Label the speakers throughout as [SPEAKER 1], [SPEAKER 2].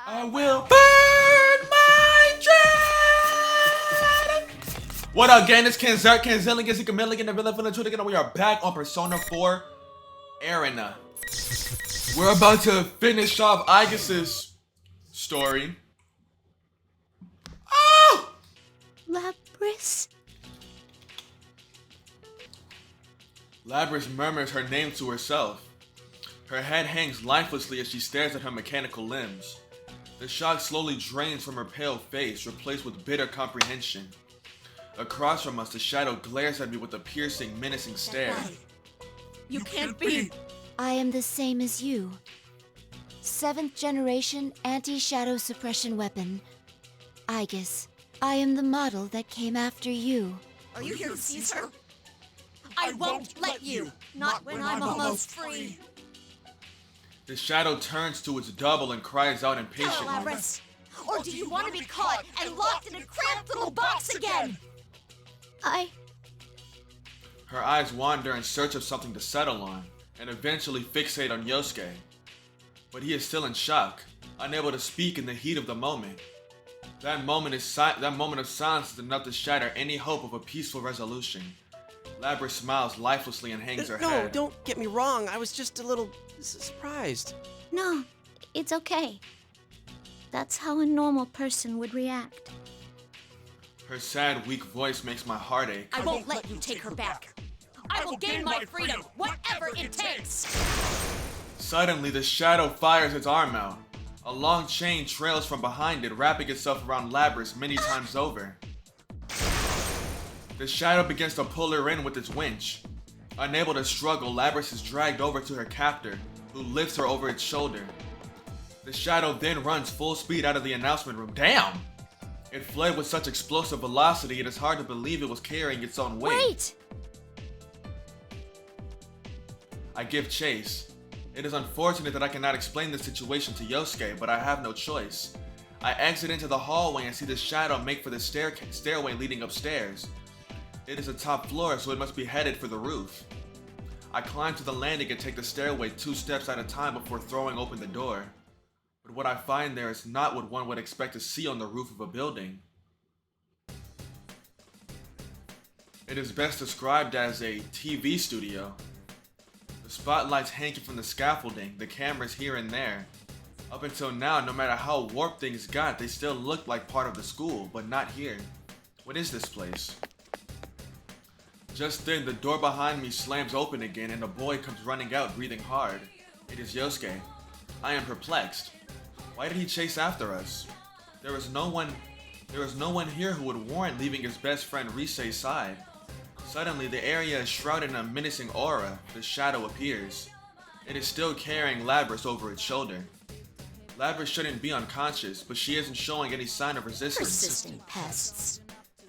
[SPEAKER 1] I will burn my dread. What up, gang? It's Kenzert, Kenzillion, Zikamillion, and Villain Villain, and we are back on Persona 4 Arena. We're about to finish off Aigis' story. Oh!
[SPEAKER 2] Labris?
[SPEAKER 1] Labris murmurs her name to herself. Her head hangs lifelessly as she stares at her mechanical limbs. The shock slowly drains from her pale face, replaced with bitter comprehension. Across from us, the shadow glares at me with a piercing, menacing stare.
[SPEAKER 2] You can't be! I am the same as you. 7th generation anti-shadow suppression weapon. Aigis, I am the model that came after you.
[SPEAKER 3] Are you here to seize her? I won't let you! Not when I'm almost free!
[SPEAKER 1] The shadow turns to its double and cries out impatiently.
[SPEAKER 3] Hello, Labris. Or do you want to be caught and locked in a cramped little box again?
[SPEAKER 1] Her eyes wander in search of something to settle on, and eventually fixate on Yosuke. But he is still in shock, unable to speak in the heat of the moment. That moment of silence is enough to shatter any hope of a peaceful resolution. Labris smiles lifelessly and hangs her head.
[SPEAKER 4] No, don't get me wrong. I was just a little surprised.
[SPEAKER 2] No, it's okay. That's how a normal person would react.
[SPEAKER 1] Her sad, weak voice makes my heart ache.
[SPEAKER 3] I won't let you take her back. I will gain my freedom, whatever it takes!
[SPEAKER 1] Suddenly, the shadow fires its arm out. A long chain trails from behind it, wrapping itself around Labris many times over. The shadow begins to pull her in with its winch. Unable to struggle, Labris is dragged over to her captor, who lifts her over its shoulder. The shadow then runs full speed out of the announcement room. Damn! It fled with such explosive velocity it is hard to believe it was carrying its own weight.
[SPEAKER 2] Wait!
[SPEAKER 1] I give chase. It is unfortunate that I cannot explain the situation to Yosuke, but I have no choice. I exit into the hallway and see the shadow make for the stairway leading upstairs. It is a top floor, so it must be headed for the roof. I climb to the landing and take the stairway 2 steps at a time before throwing open the door. But what I find there is not what one would expect to see on the roof of a building. It is best described as a TV studio. The spotlights hanging from the scaffolding, the cameras here and there. Up until now, no matter how warped things got, they still looked like part of the school, but not here. What is this place? Just then, the door behind me slams open again and a boy comes running out, breathing hard. It is Yosuke. I am perplexed. Why did he chase after us? There is no one here who would warrant leaving his best friend Rise's side. Suddenly, the area is shrouded in a menacing aura. The shadow appears. It is still carrying Labris over its shoulder. Labris shouldn't be unconscious, but she isn't showing any sign of resistance.
[SPEAKER 3] Persistent pests.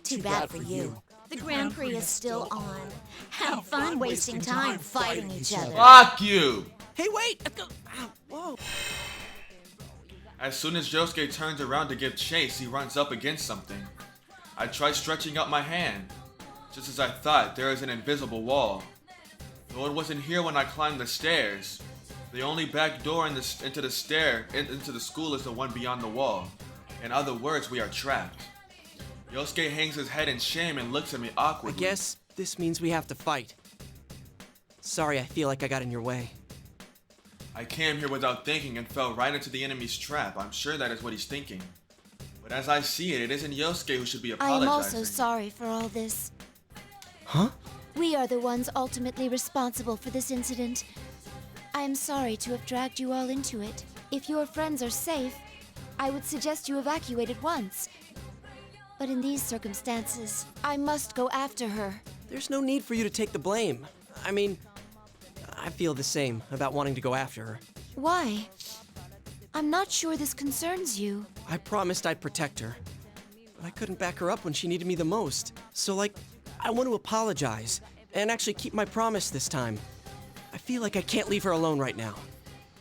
[SPEAKER 3] Too bad for you. The Grand Prix is still on. Have fun wasting time fighting each other.
[SPEAKER 1] Fuck you!
[SPEAKER 4] Hey, wait! Whoa.
[SPEAKER 1] As soon as Yosuke turns around to give chase, he runs up against something. I try stretching out my hand. Just as I thought, there is an invisible wall. Though it wasn't here when I climbed the stairs. The only back door into the school is the one beyond the wall. In other words, we are trapped. Yosuke hangs his head in shame and looks at me awkwardly.
[SPEAKER 4] I guess this means we have to fight. Sorry, I feel like I got in your way.
[SPEAKER 1] I came here without thinking and fell right into the enemy's trap. I'm sure that is what he's thinking. But as I see it, it isn't Yosuke who should be apologizing.
[SPEAKER 2] I'm also sorry for all this.
[SPEAKER 4] Huh?
[SPEAKER 2] We are the ones ultimately responsible for this incident. I am sorry to have dragged you all into it. If your friends are safe, I would suggest you evacuate at once. But in these circumstances, I must go after her.
[SPEAKER 4] There's no need for you to take the blame. I mean, I feel the same about wanting to go after her.
[SPEAKER 2] Why? I'm not sure this concerns you.
[SPEAKER 4] I promised I'd protect her, but I couldn't back her up when she needed me the most. So, I want to apologize and actually keep my promise this time. I feel like I can't leave her alone right now.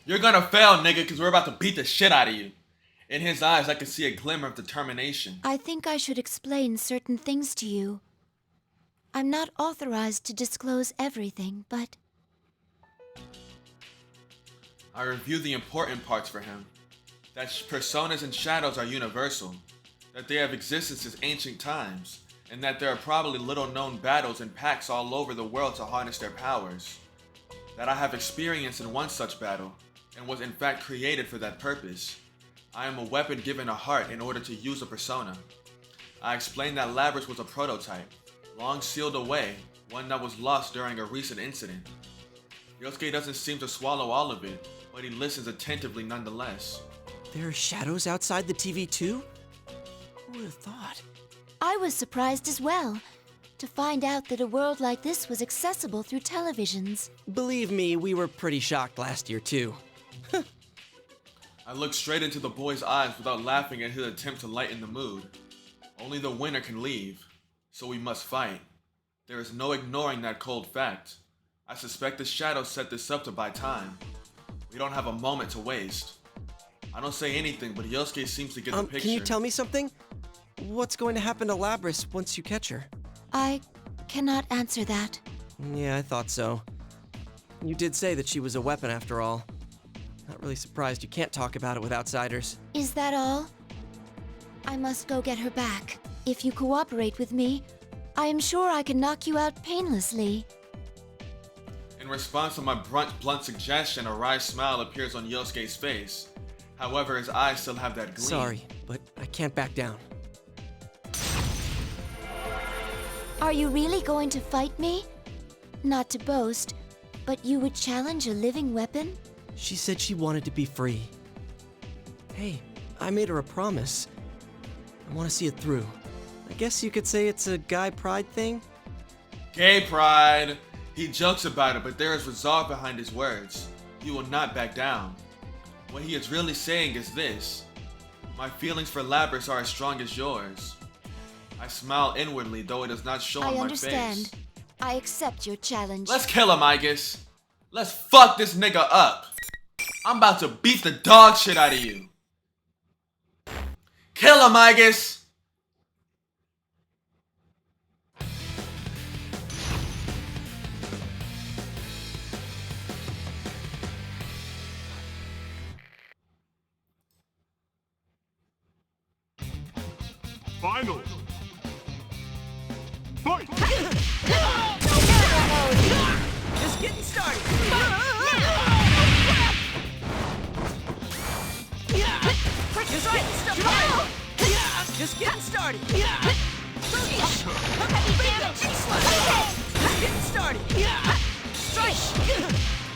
[SPEAKER 1] You're gonna fail, nigga, because we're about to beat the shit out of you. In his eyes, I could see a glimmer of determination.
[SPEAKER 2] I think I should explain certain things to you. I'm not authorized to disclose everything, but...
[SPEAKER 1] I review the important parts for him. that personas and shadows are universal, that they have existed since ancient times, and that there are probably little known battles and pacts all over the world to harness their powers. That I have experience in one such battle, and was in fact created for that purpose. I am a weapon given a heart in order to use a persona. I explained that Labrys was a prototype, long sealed away, one that was lost during a recent incident. Yosuke doesn't seem to swallow all of it, but he listens attentively nonetheless.
[SPEAKER 4] There are shadows outside the TV too? Who would have thought?
[SPEAKER 2] I was surprised as well to find out that a world like this was accessible through televisions.
[SPEAKER 4] Believe me, we were pretty shocked last year too.
[SPEAKER 1] I looked straight into the boy's eyes without laughing at his attempt to lighten the mood. Only the winner can leave, so we must fight. There is no ignoring that cold fact. I suspect the shadows set this up to buy time. We don't have a moment to waste. I don't say anything, but Yosuke seems to get the picture.
[SPEAKER 4] Can you tell me something? What's going to happen to Labrys once you catch her?
[SPEAKER 2] I cannot answer that.
[SPEAKER 4] Yeah, I thought so. You did say that she was a weapon after all. Not really surprised you can't talk about it with outsiders.
[SPEAKER 2] Is that all? I must go get her back. If you cooperate with me, I am sure I can knock you out painlessly.
[SPEAKER 1] In response to my blunt suggestion, a wry smile appears on Yosuke's face. However, his eyes still have that gleam.
[SPEAKER 4] Sorry, but I can't back down.
[SPEAKER 2] Are you really going to fight me? Not to boast, but you would challenge a living weapon?
[SPEAKER 4] She said she wanted to be free. Hey, I made her a promise. I want to see it through. I guess you could say it's a guy pride thing?
[SPEAKER 1] Gay pride! He jokes about it, but there is resolve behind his words. He will not back down. What he is really saying is this: my feelings for Labrys are as strong as yours. I smile inwardly, though it does not show on my face.
[SPEAKER 2] I understand. I accept your challenge.
[SPEAKER 1] Let's kill him, Aigis. Let's fuck this nigga up. I'm about to beat the dog shit out of you. Kill him, Aigis.
[SPEAKER 5] Finals. Fight!
[SPEAKER 4] Just getting started. Just getting started.
[SPEAKER 3] Heavy damage!
[SPEAKER 4] Just getting started.
[SPEAKER 3] Strike!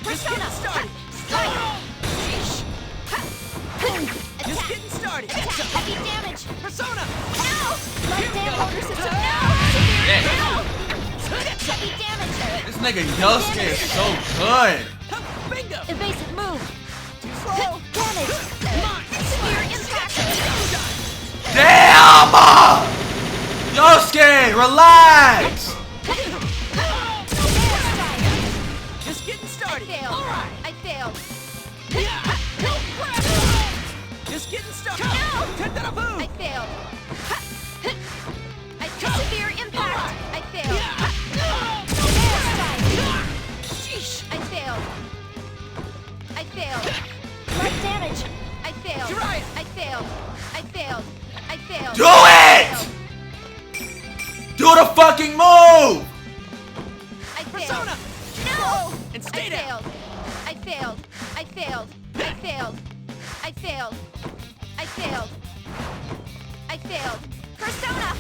[SPEAKER 4] Just
[SPEAKER 3] Persona!
[SPEAKER 4] getting started.
[SPEAKER 3] Strike!
[SPEAKER 4] Just getting started.
[SPEAKER 3] Heavy damage!
[SPEAKER 4] Persona.
[SPEAKER 3] No!
[SPEAKER 2] Light dam motor system.
[SPEAKER 3] No! Heavy damage!
[SPEAKER 1] This nigga Yosuke is so good.
[SPEAKER 4] Bingo.
[SPEAKER 2] Evasive move.
[SPEAKER 3] Too slow!
[SPEAKER 2] Damage.
[SPEAKER 3] Severe impact!
[SPEAKER 1] Damn! Yosuke, relax.
[SPEAKER 4] Just getting started.
[SPEAKER 3] Failed.
[SPEAKER 4] Alright.
[SPEAKER 3] I failed.
[SPEAKER 4] Just getting started.
[SPEAKER 3] No!
[SPEAKER 4] Tentarafu.
[SPEAKER 3] I failed. Severe impact! I failed. I failed. I failed.
[SPEAKER 2] Light damage.
[SPEAKER 3] I failed.
[SPEAKER 4] Try it.
[SPEAKER 3] I failed. I failed. I failed.
[SPEAKER 1] Do it! Do the fucking move!
[SPEAKER 3] I failed.
[SPEAKER 4] Persona.
[SPEAKER 3] No!
[SPEAKER 4] And stay
[SPEAKER 3] I
[SPEAKER 4] down.
[SPEAKER 3] failed. I failed. I failed. I failed. I failed. I failed. I failed. Persona!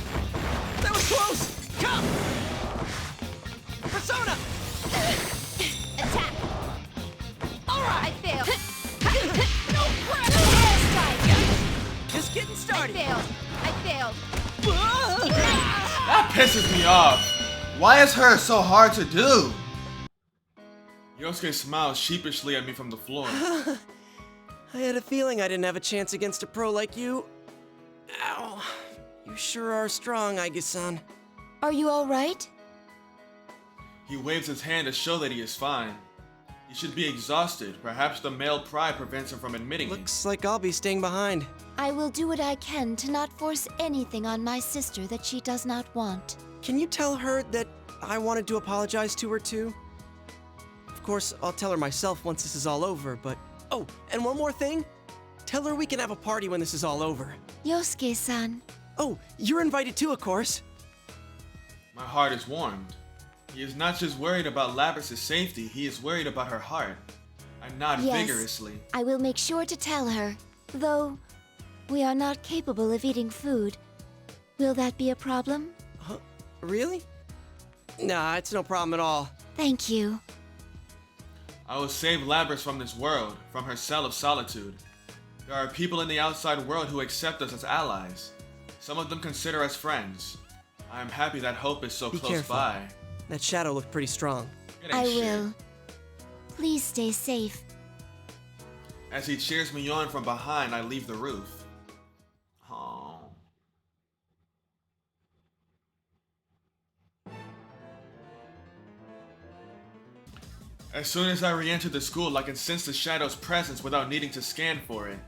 [SPEAKER 4] That was close. Come. Persona.
[SPEAKER 3] Attack!
[SPEAKER 4] Alright.
[SPEAKER 3] I failed.
[SPEAKER 4] No
[SPEAKER 3] Strike!
[SPEAKER 4] Just getting
[SPEAKER 3] I
[SPEAKER 4] started.
[SPEAKER 3] failed. I failed.
[SPEAKER 1] That pisses me off. Why is her so hard to do? Yosuke smiles sheepishly at me from the floor.
[SPEAKER 4] I had a feeling I didn't have a chance against a pro like you. Ow. You sure are strong, Aigis-san.
[SPEAKER 2] Are you all right?
[SPEAKER 1] He waves his hand to show that he is fine. He should be exhausted. Perhaps the male pride prevents him from admitting it.
[SPEAKER 4] Looks like I'll be staying behind.
[SPEAKER 2] I will do what I can to not force anything on my sister that she does not want.
[SPEAKER 4] Can you tell her that I wanted to apologize to her too? Of course, I'll tell her myself once this is all over, but... Oh, and one more thing. Tell her we can have a party when this is all over.
[SPEAKER 2] Yosuke-san.
[SPEAKER 4] Oh, you're invited too, of course.
[SPEAKER 1] My heart is warmed. He is not just worried about Labrys' safety, he is worried about her heart. I nod
[SPEAKER 2] Yes.
[SPEAKER 1] vigorously.
[SPEAKER 2] I will make sure to tell her. Though, we are not capable of eating food. Will that be a problem?
[SPEAKER 4] Huh? Really? Nah, it's no problem at all.
[SPEAKER 2] Thank you.
[SPEAKER 1] I will save Labrys from this world, from her cell of solitude. There are people in the outside world who accept us as allies. Some of them consider us friends. I am happy that hope is so
[SPEAKER 4] Be
[SPEAKER 1] close
[SPEAKER 4] careful.
[SPEAKER 1] by.
[SPEAKER 4] That shadow looked pretty strong.
[SPEAKER 1] It
[SPEAKER 2] I
[SPEAKER 1] ain't shit.
[SPEAKER 2] will. Please stay safe.
[SPEAKER 1] As he cheers me on from behind, I leave the roof. Oh. As soon as I re-enter the school, I can sense the shadow's presence without needing to scan for it.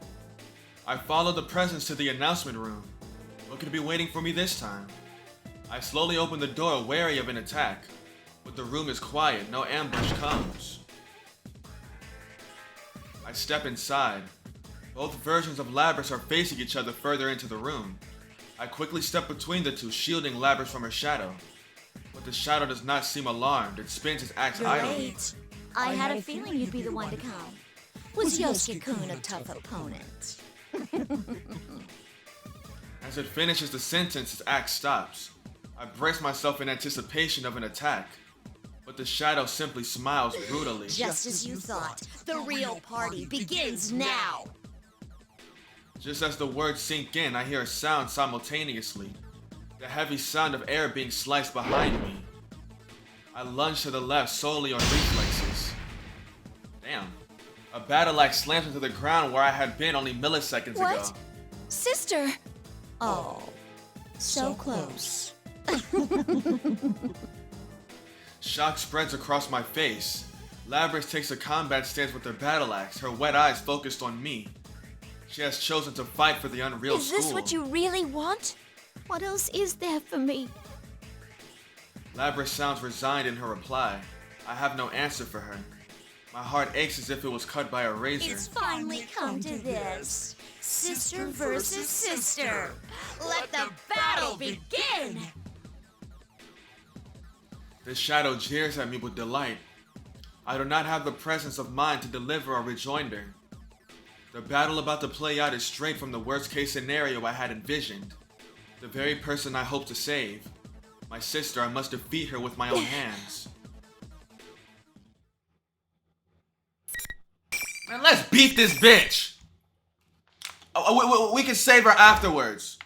[SPEAKER 1] I follow the presence to the announcement room. What could be waiting for me this time? I slowly open the door, wary of an attack. But the room is quiet, no ambush comes. I step inside. Both versions of Labrys are facing each other further into the room. I quickly step between the two, shielding Labrys from her shadow. But the shadow does not seem alarmed. It spins its axe idly.
[SPEAKER 6] Great. I had a feeling you'd be the one to come. Was Yosuke-kun a tough opponent?
[SPEAKER 1] As it finishes the sentence, its axe stops. I brace myself in anticipation of an attack. But the shadow simply smiles brutally.
[SPEAKER 6] Just as you thought. The real party begins now.
[SPEAKER 1] Just as the words sink in, I hear a sound simultaneously. The heavy sound of air being sliced behind me. I lunge to the left solely on reflexes. Damn. A battle axe slams into the ground where I had been only milliseconds ago.
[SPEAKER 2] What? Sister!
[SPEAKER 6] Oh, so close.
[SPEAKER 1] Shock spreads across my face. Labrys takes a combat stance with her battle axe, her wet eyes focused on me. She has chosen to fight for the unreal
[SPEAKER 2] Is
[SPEAKER 1] school.
[SPEAKER 2] this what you really want? What else is there for me?
[SPEAKER 1] Labrys sounds resigned in her reply. I have no answer for her. My heart aches as if it was cut by a razor.
[SPEAKER 6] It's finally come to this. Sister versus sister. Let the battle begin!
[SPEAKER 1] The shadow jeers at me with delight. I do not have the presence of mind to deliver a rejoinder. The battle about to play out is straight from the worst case scenario I had envisioned. The very person I hope to save. My sister, I must defeat her with my own hands. Man, let's beat this bitch! We can save her afterwards.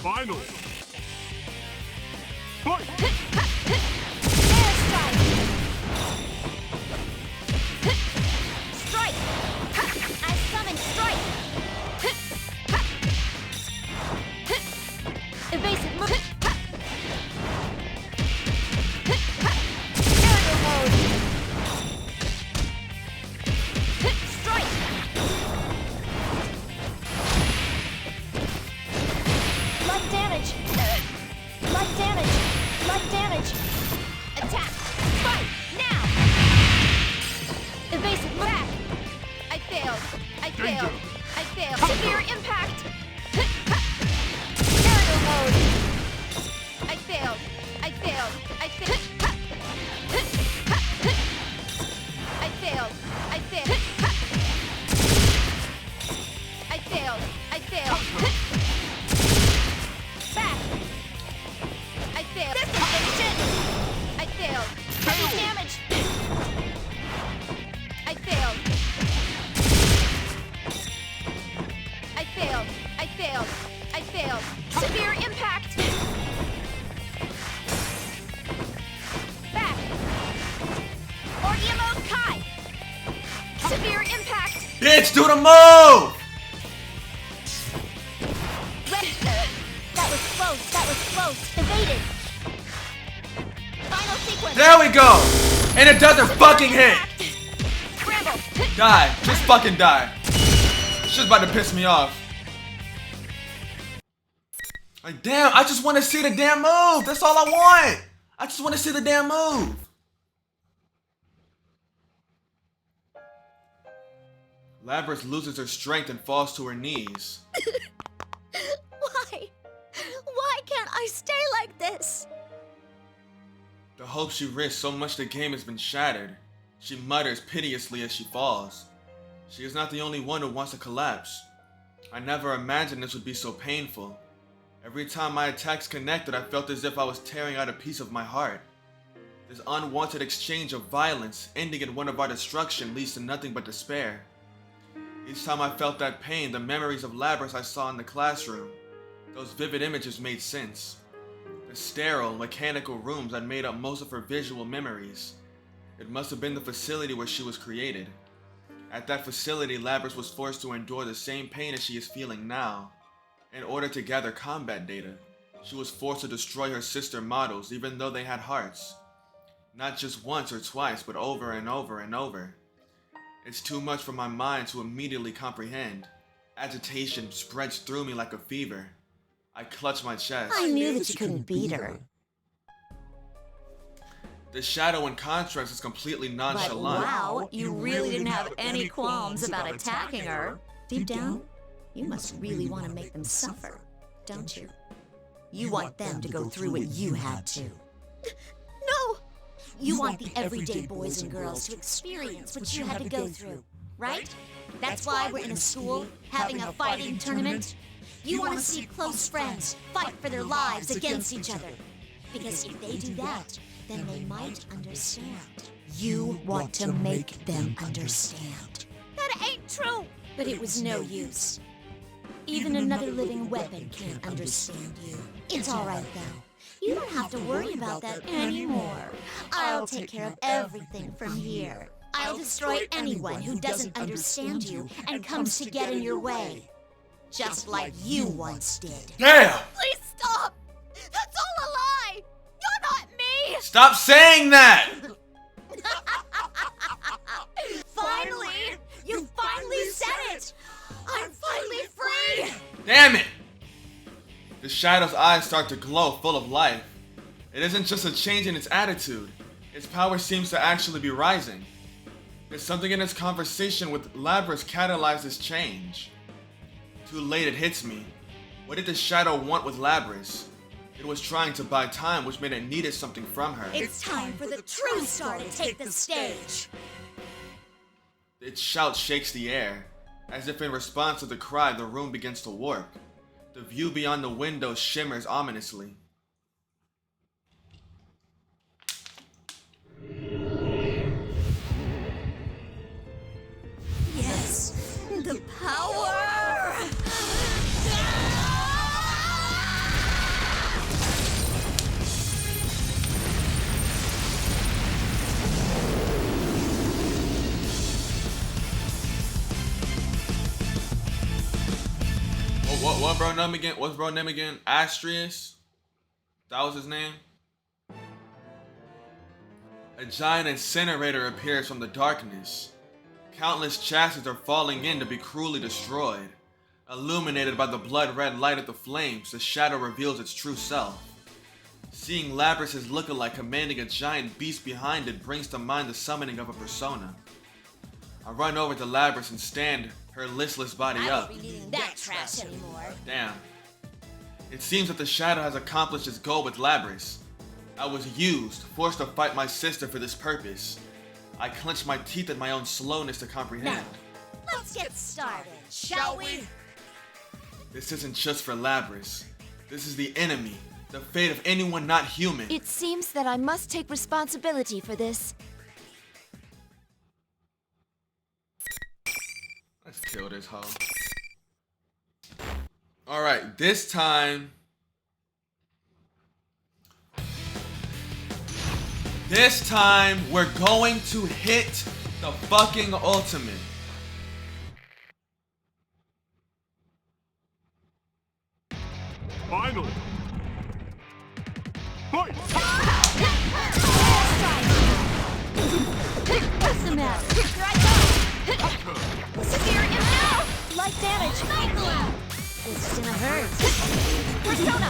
[SPEAKER 5] Final. Fight!
[SPEAKER 3] Strike! I summon strike! Evasive move! Aerial mode! Strike! Light damage! Light damage! Light damage! Attack! Fight! Now! Evasive back! I failed! I failed! I failed! Severe impact! Aerial mode! I failed! I failed! I failed! I failed! I failed! I failed! I failed! Back! I failed! This evasion! I failed! Heavy damage! I failed! I failed! I failed! I failed! Severe impact! Back! Ordeamo Kai! Severe impact!
[SPEAKER 1] Bitch, do the move!
[SPEAKER 3] That was close! That was close! Evaded! Final sequence!
[SPEAKER 1] There we go! And it doesn't fucking hit!
[SPEAKER 3] Scramble!
[SPEAKER 1] Die. Just fucking die. Shit's about to piss me off. Like, damn, I just want to see the damn move. That's all I want. I just want to see the damn move. Labrys loses her strength and falls to her knees.
[SPEAKER 6] Why? Why can't I stay like this?
[SPEAKER 1] The hope she risked so much the game has been shattered. She mutters piteously as she falls. She is not the only one who wants to collapse. I never imagined this would be so painful. Every time my attacks connected, I felt as if I was tearing out a piece of my heart. This unwanted exchange of violence, ending in one of our destruction, leads to nothing but despair. Each time I felt that pain, the memories of Labrys I saw in the classroom, those vivid images made sense. The sterile, mechanical rooms that made up most of her visual memories. It must have been the facility where she was created. At that facility, Labrys was forced to endure the same pain as she is feeling now. In order to gather combat data, she was forced to destroy her sister models even though they had hearts. Not just once or twice, but over and over and over. It's too much for my mind to immediately comprehend. Agitation spreads through me like a fever. I clutch my chest.
[SPEAKER 6] I knew that you couldn't beat her.
[SPEAKER 1] The shadow in contrast is completely
[SPEAKER 6] But
[SPEAKER 1] nonchalant.
[SPEAKER 6] wow, you really didn't have any qualms about attacking her. Deep down, you must really want to make them suffer, don't you? You want them to go through what you had to. No! You want the everyday boys and girls to experience what you had to go through, right? That's why we're in a school having a fighting tournament. You want to see close friends fight for their lives against each other. Because if they do that, then they might understand. You want to make them understand. That ain't true! But it was no use. Even another living weapon can't understand you. It's alright though. You don't have to worry about that anymore. I'll take care of everything from here. I'll destroy anyone who doesn't understand you and comes to get in your way. Just like you once did.
[SPEAKER 1] Damn!
[SPEAKER 6] Please stop! That's all a lie! You're not me!
[SPEAKER 1] Stop saying that!
[SPEAKER 6] Finally! You finally said it! I'm finally free!
[SPEAKER 1] Damn it! The shadow's eyes start to glow, full of life. It isn't just a change in its attitude. Its power seems to actually be rising. There's something in its conversation with Labrys catalyzed this change. Too late it hits me. What did the shadow want with Labrys? It was trying to buy time, which meant it needed something from her.
[SPEAKER 6] It's time for the true star to take the stage.
[SPEAKER 1] Its shout shakes the air. As if in response to the cry, the room begins to warp. The view beyond the window shimmers ominously.
[SPEAKER 6] Yes, the power!
[SPEAKER 1] What bro name again? What's bro name again? Astrius? That was his name? A giant incinerator appears from the darkness. Countless chassis are falling in to be cruelly destroyed. Illuminated by the blood-red light of the flames, the shadow reveals its true self. Seeing Labrys' lookalike commanding a giant beast behind it brings to mind the summoning of a persona. I run over to Labrys and stand her listless body up.
[SPEAKER 6] I won't be needing that trash anymore.
[SPEAKER 1] Damn. It seems that the shadow has accomplished its goal with Labrys. I was used, forced to fight my sister for this purpose. I clenched my teeth at my own slowness to comprehend.
[SPEAKER 6] Now, let's get started, shall we?
[SPEAKER 1] This isn't just for Labrys. This is the enemy, the fate of anyone not human.
[SPEAKER 2] It seems that I must take responsibility for this.
[SPEAKER 1] Let's kill this hoe. Alright, this time... we're going to hit the fucking ultimate.
[SPEAKER 5] Finally! Fight!
[SPEAKER 6] What's the matter? Here I go! Severe now!
[SPEAKER 3] Light damage!
[SPEAKER 6] It's gonna hurt.
[SPEAKER 3] Persona!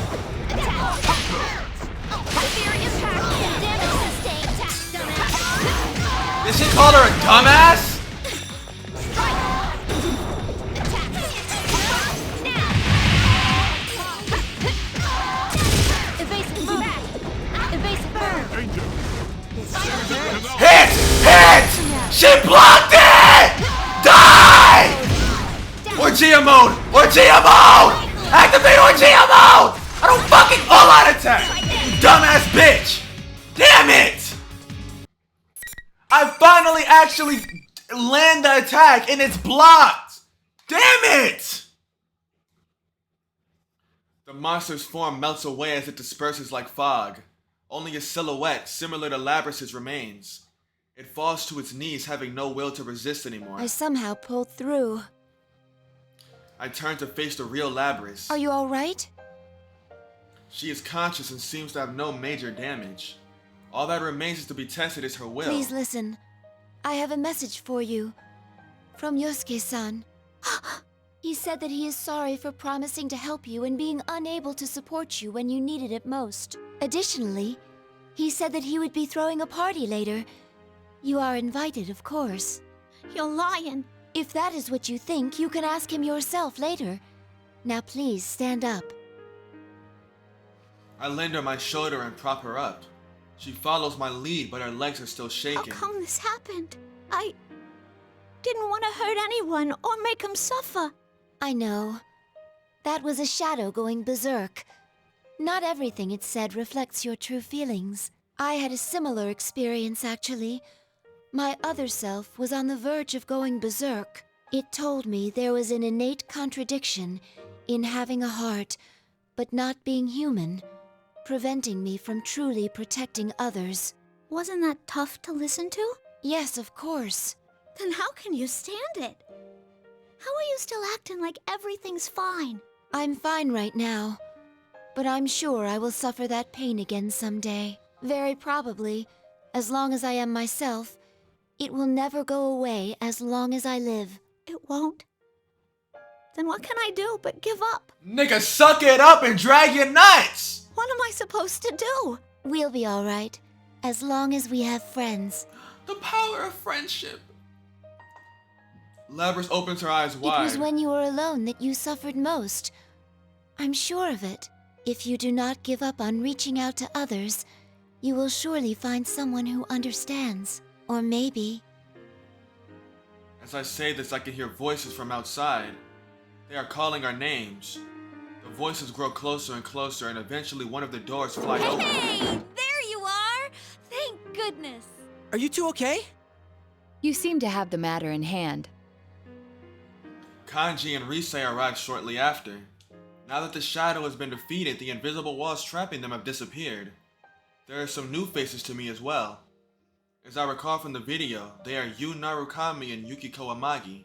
[SPEAKER 3] Attack! Severe impact and damage sustained! Dumbass!
[SPEAKER 1] Did she call her a dumbass?
[SPEAKER 3] Evasive smash! Evasive burn!
[SPEAKER 5] Danger.
[SPEAKER 6] It's gonna hurt.
[SPEAKER 1] Hit! Hit! She blocked it! Die! Orgia mode! Orgia mode! Activate Orgia mode! I don't fucking all-out attack! You dumbass bitch! Damn it! I finally actually land the attack and it's blocked! Damn it! The monster's form melts away as it disperses like fog. Only a silhouette, similar to Labrys's, remains. It falls to its knees, having no will to resist anymore.
[SPEAKER 2] I somehow pulled through.
[SPEAKER 1] I turn to face the real Labrys.
[SPEAKER 2] Are you all right?
[SPEAKER 1] She is conscious and seems to have no major damage. All that remains is to be tested is her will.
[SPEAKER 2] Please listen. I have a message for you. From Yosuke-san. He said that he is sorry for promising to help you and being unable to support you when you needed it most. Additionally, he said that he would be throwing a party later. You are invited, of course.
[SPEAKER 6] You're lying.
[SPEAKER 2] If that is what you think, you can ask him yourself later. Now please, stand up.
[SPEAKER 1] I lend her my shoulder and prop her up. She follows my lead, but her legs are still shaking.
[SPEAKER 6] How come this happened? I didn't want to hurt anyone or make them suffer.
[SPEAKER 2] I know. That was a shadow going berserk. Not everything it said reflects your true feelings. I had a similar experience, actually. My other self was on the verge of going berserk. It told me there was an innate contradiction in having a heart, but not being human, preventing me from truly protecting others.
[SPEAKER 6] Wasn't that tough to listen to?
[SPEAKER 2] Yes, of course.
[SPEAKER 6] Then how can you stand it? How are you still acting like everything's fine?
[SPEAKER 2] I'm fine right now, but I'm sure I will suffer that pain again someday. Very probably, as long as I am myself. It will never go away as long as I live.
[SPEAKER 6] It won't? Then what can I do but give up?
[SPEAKER 1] Nigga, suck it up and drag your nuts!
[SPEAKER 6] What am I supposed to do?
[SPEAKER 2] We'll be alright, as long as we have friends.
[SPEAKER 1] The power of friendship. Labrys opens her eyes
[SPEAKER 2] It
[SPEAKER 1] wide.
[SPEAKER 2] was when you were alone that you suffered most. I'm sure of it. If you do not give up on reaching out to others, you will surely find someone who understands. Or maybe...
[SPEAKER 1] As I say this, I can hear voices from outside. They are calling our names. The voices grow closer and closer, and eventually one of the doors flies open.
[SPEAKER 3] Hey! There you are! Thank goodness!
[SPEAKER 4] Are you two okay?
[SPEAKER 7] You seem to have the matter in hand.
[SPEAKER 1] Kanji and Risei arrive shortly after. Now that the shadow has been defeated, the invisible walls trapping them have disappeared. There are some new faces to me as well. As I recall from the video, they are Yu Narukami and Yukiko Amagi.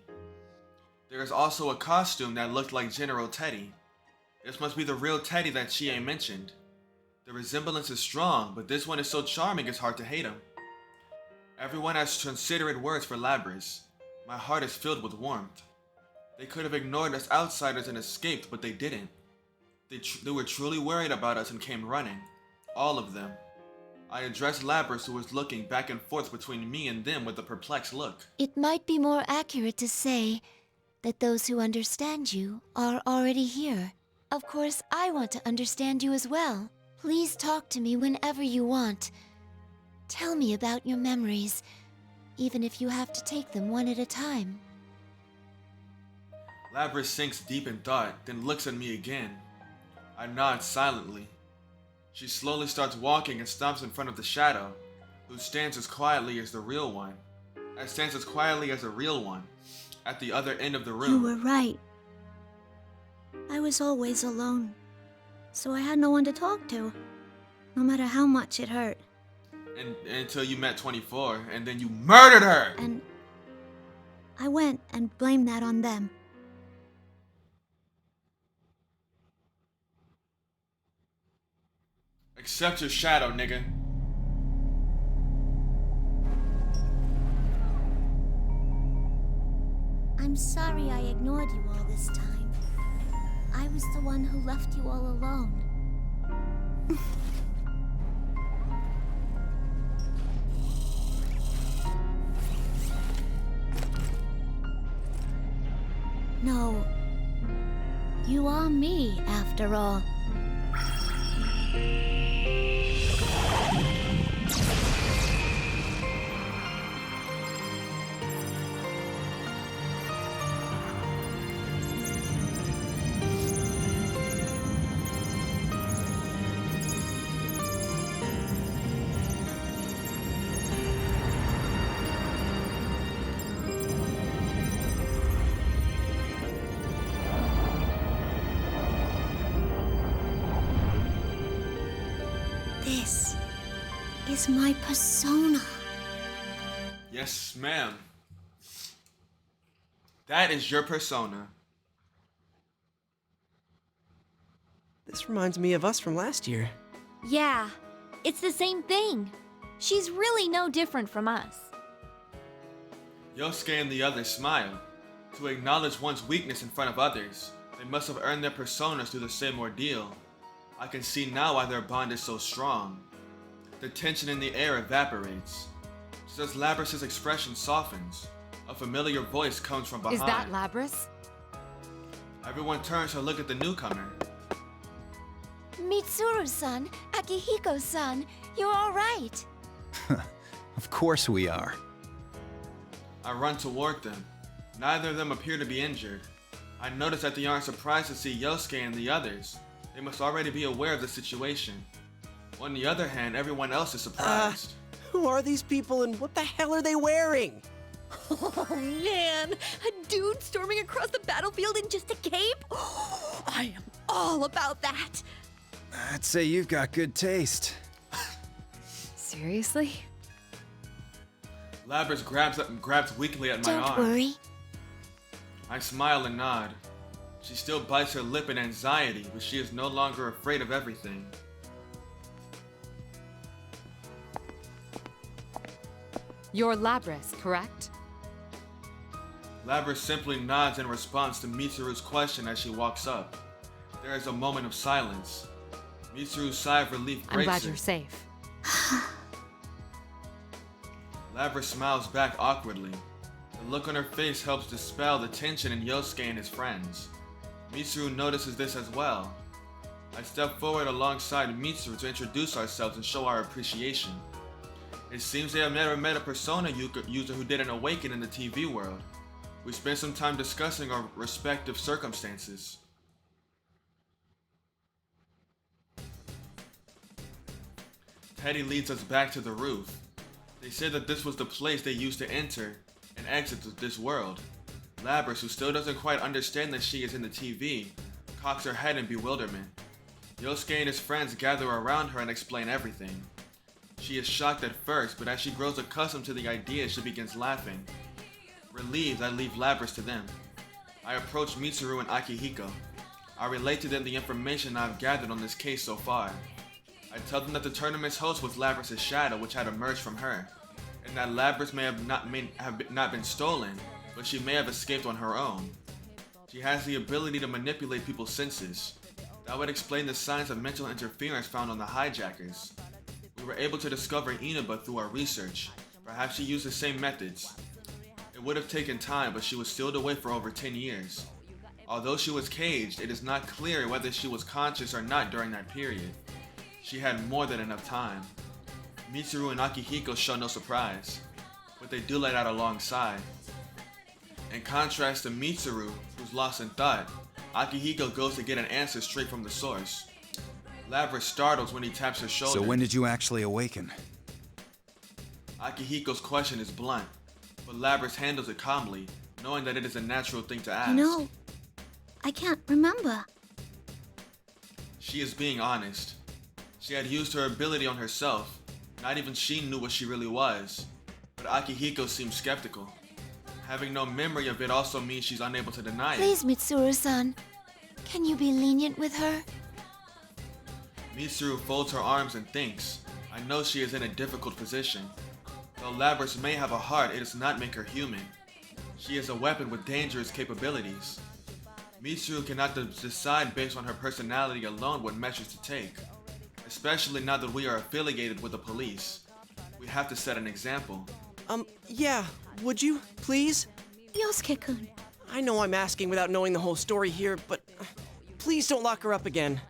[SPEAKER 1] There is also a costume that looked like General Teddy. This must be the real Teddy that Chie mentioned. The resemblance is strong, but this one is so charming it's hard to hate him. Everyone has considerate words for Labrys. My heart is filled with warmth. They could have ignored us outsiders and escaped, but they didn't. They were truly worried about us and came running. All of them. I addressed Labrys, who was looking back and forth between me and them with a perplexed look.
[SPEAKER 2] It might be more accurate to say that those who understand you are already here. Of course, I want to understand you as well. Please talk to me whenever you want. Tell me about your memories, even if you have to take them one at a time.
[SPEAKER 1] Labrys sinks deep in thought, then looks at me again. I nod silently. She slowly starts walking and stops in front of the shadow, who stands as quietly as the real one. Stands as quietly as a real one, at the other end of the room.
[SPEAKER 6] You were right. I was always alone, so I had no one to talk to, no matter how much it hurt.
[SPEAKER 1] And until you met 24, and then you murdered her!
[SPEAKER 6] And I went and blamed that on them.
[SPEAKER 1] Accept your shadow, nigga.
[SPEAKER 6] I'm
[SPEAKER 8] I'm sorry I ignored you all this time. I was the one who left you all alone. No, you are me, after all. This is my persona.
[SPEAKER 1] Yes, ma'am. That is your persona.
[SPEAKER 4] This reminds me of us from last year.
[SPEAKER 3] Yeah, it's the same thing. She's really no different from us.
[SPEAKER 1] Yosuke and the others smile. To acknowledge one's weakness in front of others, they must have earned their personas through the same ordeal. I can see now why their bond is so strong. The tension in the air evaporates. Just as Labrys's expression softens, a familiar voice comes from behind.
[SPEAKER 7] Is that Labrys?
[SPEAKER 1] Everyone turns to look at the newcomer.
[SPEAKER 2] Mitsuru-san, Akihiko-san, you're all right.
[SPEAKER 9] Of course we are.
[SPEAKER 1] I run toward them. Neither of them appear to be injured. I notice that they aren't surprised to see Yosuke and the others. They must already be aware of the situation. On the other hand, everyone else is surprised.
[SPEAKER 4] Who are these people and what the hell are they wearing?
[SPEAKER 6] Oh man, a dude storming across the battlefield in just a cape? I am all about that.
[SPEAKER 9] I'd say you've got good taste.
[SPEAKER 7] Seriously?
[SPEAKER 1] Labrys grabs weakly at my
[SPEAKER 2] Don't
[SPEAKER 1] arm.
[SPEAKER 2] worry.
[SPEAKER 1] I smile and nod. She still bites her lip in anxiety, but she is no longer afraid of everything.
[SPEAKER 7] You're Labrys, correct?
[SPEAKER 1] Labrys simply nods in response to Mitsuru's question as she walks up. There is a moment of silence. Mitsuru's sigh of relief
[SPEAKER 7] I'm
[SPEAKER 1] breaks
[SPEAKER 7] glad
[SPEAKER 1] it.
[SPEAKER 7] you're safe.
[SPEAKER 1] Labrys smiles back awkwardly. The look on her face helps dispel the tension in Yosuke and his friends. Mitsuru notices this as well. I step forward alongside Mitsuru to introduce ourselves and show our appreciation. It seems they have never met a Persona user who didn't awaken in the TV world. We spent some time discussing our respective circumstances. Teddy leads us back to the roof. They said that this was the place they used to enter and exit this world. Labrys, who still doesn't quite understand that she is in the TV, cocks her head in bewilderment. Yosuke and his friends gather around her and explain everything. She is shocked at first, but as she grows accustomed to the idea, she begins laughing. Relieved, I leave Labrys to them. I approach Mitsuru and Akihiko. I relate to them the information I've gathered on this case so far. I tell them that the tournament's host was Labrys' shadow, which had emerged from her, and that Labrys may have not been stolen, but she may have escaped on her own. She has the ability to manipulate people's senses. That would explain the signs of mental interference found on the hijackers. We were able to discover Inaba through our research. Perhaps she used the same methods. It would have taken time, but she was sealed away for over 10 years. Although she was caged, it is not clear whether she was conscious or not during that period. She had more than enough time. Mitsuru and Akihiko show no surprise, but they do let out a long sigh. In contrast to Mitsuru, who's lost in thought, Akihiko goes to get an answer straight from the source. Labrys startles when he taps her shoulder.
[SPEAKER 9] So when did you actually awaken?
[SPEAKER 1] Akihiko's question is blunt, but Labrys handles it calmly, knowing that it is a natural thing to ask.
[SPEAKER 8] No, I can't remember.
[SPEAKER 1] She is being honest. She had used her ability on herself. Not even she knew what she really was. But Akihiko seemed skeptical. Having no memory of it also means she's unable to deny it.
[SPEAKER 2] Please, Mitsuru-san. Can you be lenient with her?
[SPEAKER 1] Mitsuru folds her arms and thinks. I know she is in a difficult position. Though Labrys may have a heart, it does not make her human. She is a weapon with dangerous capabilities. Mitsuru cannot decide based on her personality alone what measures to take, especially now that we are affiliated with the police. We have to set an example.
[SPEAKER 4] Yeah, would you, please?
[SPEAKER 8] Yosuke-kun.
[SPEAKER 4] I know I'm asking without knowing the whole story here, but please don't lock her up again.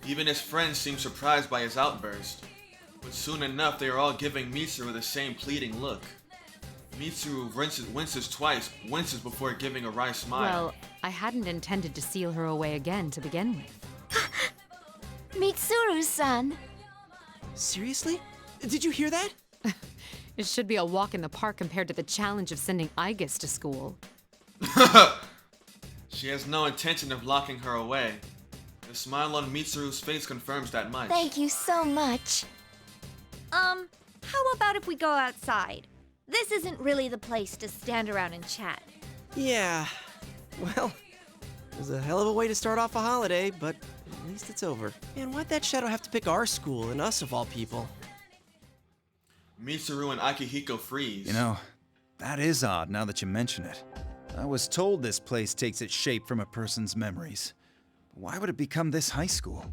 [SPEAKER 1] Even his friends seem surprised by his outburst, but soon enough they are all giving Mitsuru the same pleading look. Mitsuru winces twice, winces before giving a wry smile.
[SPEAKER 7] Well, I hadn't intended to seal her away again to begin with.
[SPEAKER 2] Mitsuru-san.
[SPEAKER 4] Seriously? Did you hear that?
[SPEAKER 7] It should be a walk in the park compared to the challenge of sending Aigis to school.
[SPEAKER 1] She has no intention of locking her away. The smile on Mitsuru's face confirms that much.
[SPEAKER 2] Thank you so much.
[SPEAKER 3] How about if we go outside? This isn't really the place to stand around and chat.
[SPEAKER 4] Yeah. Well, it was a hell of a way to start off a holiday, but at least it's over. Man, why'd that shadow have to pick our school and us of all people?
[SPEAKER 1] Mitsuru and Akihiko freeze.
[SPEAKER 9] You know, that is odd now that you mention it. I was told this place takes its shape from a person's memories. Why would it become this high school?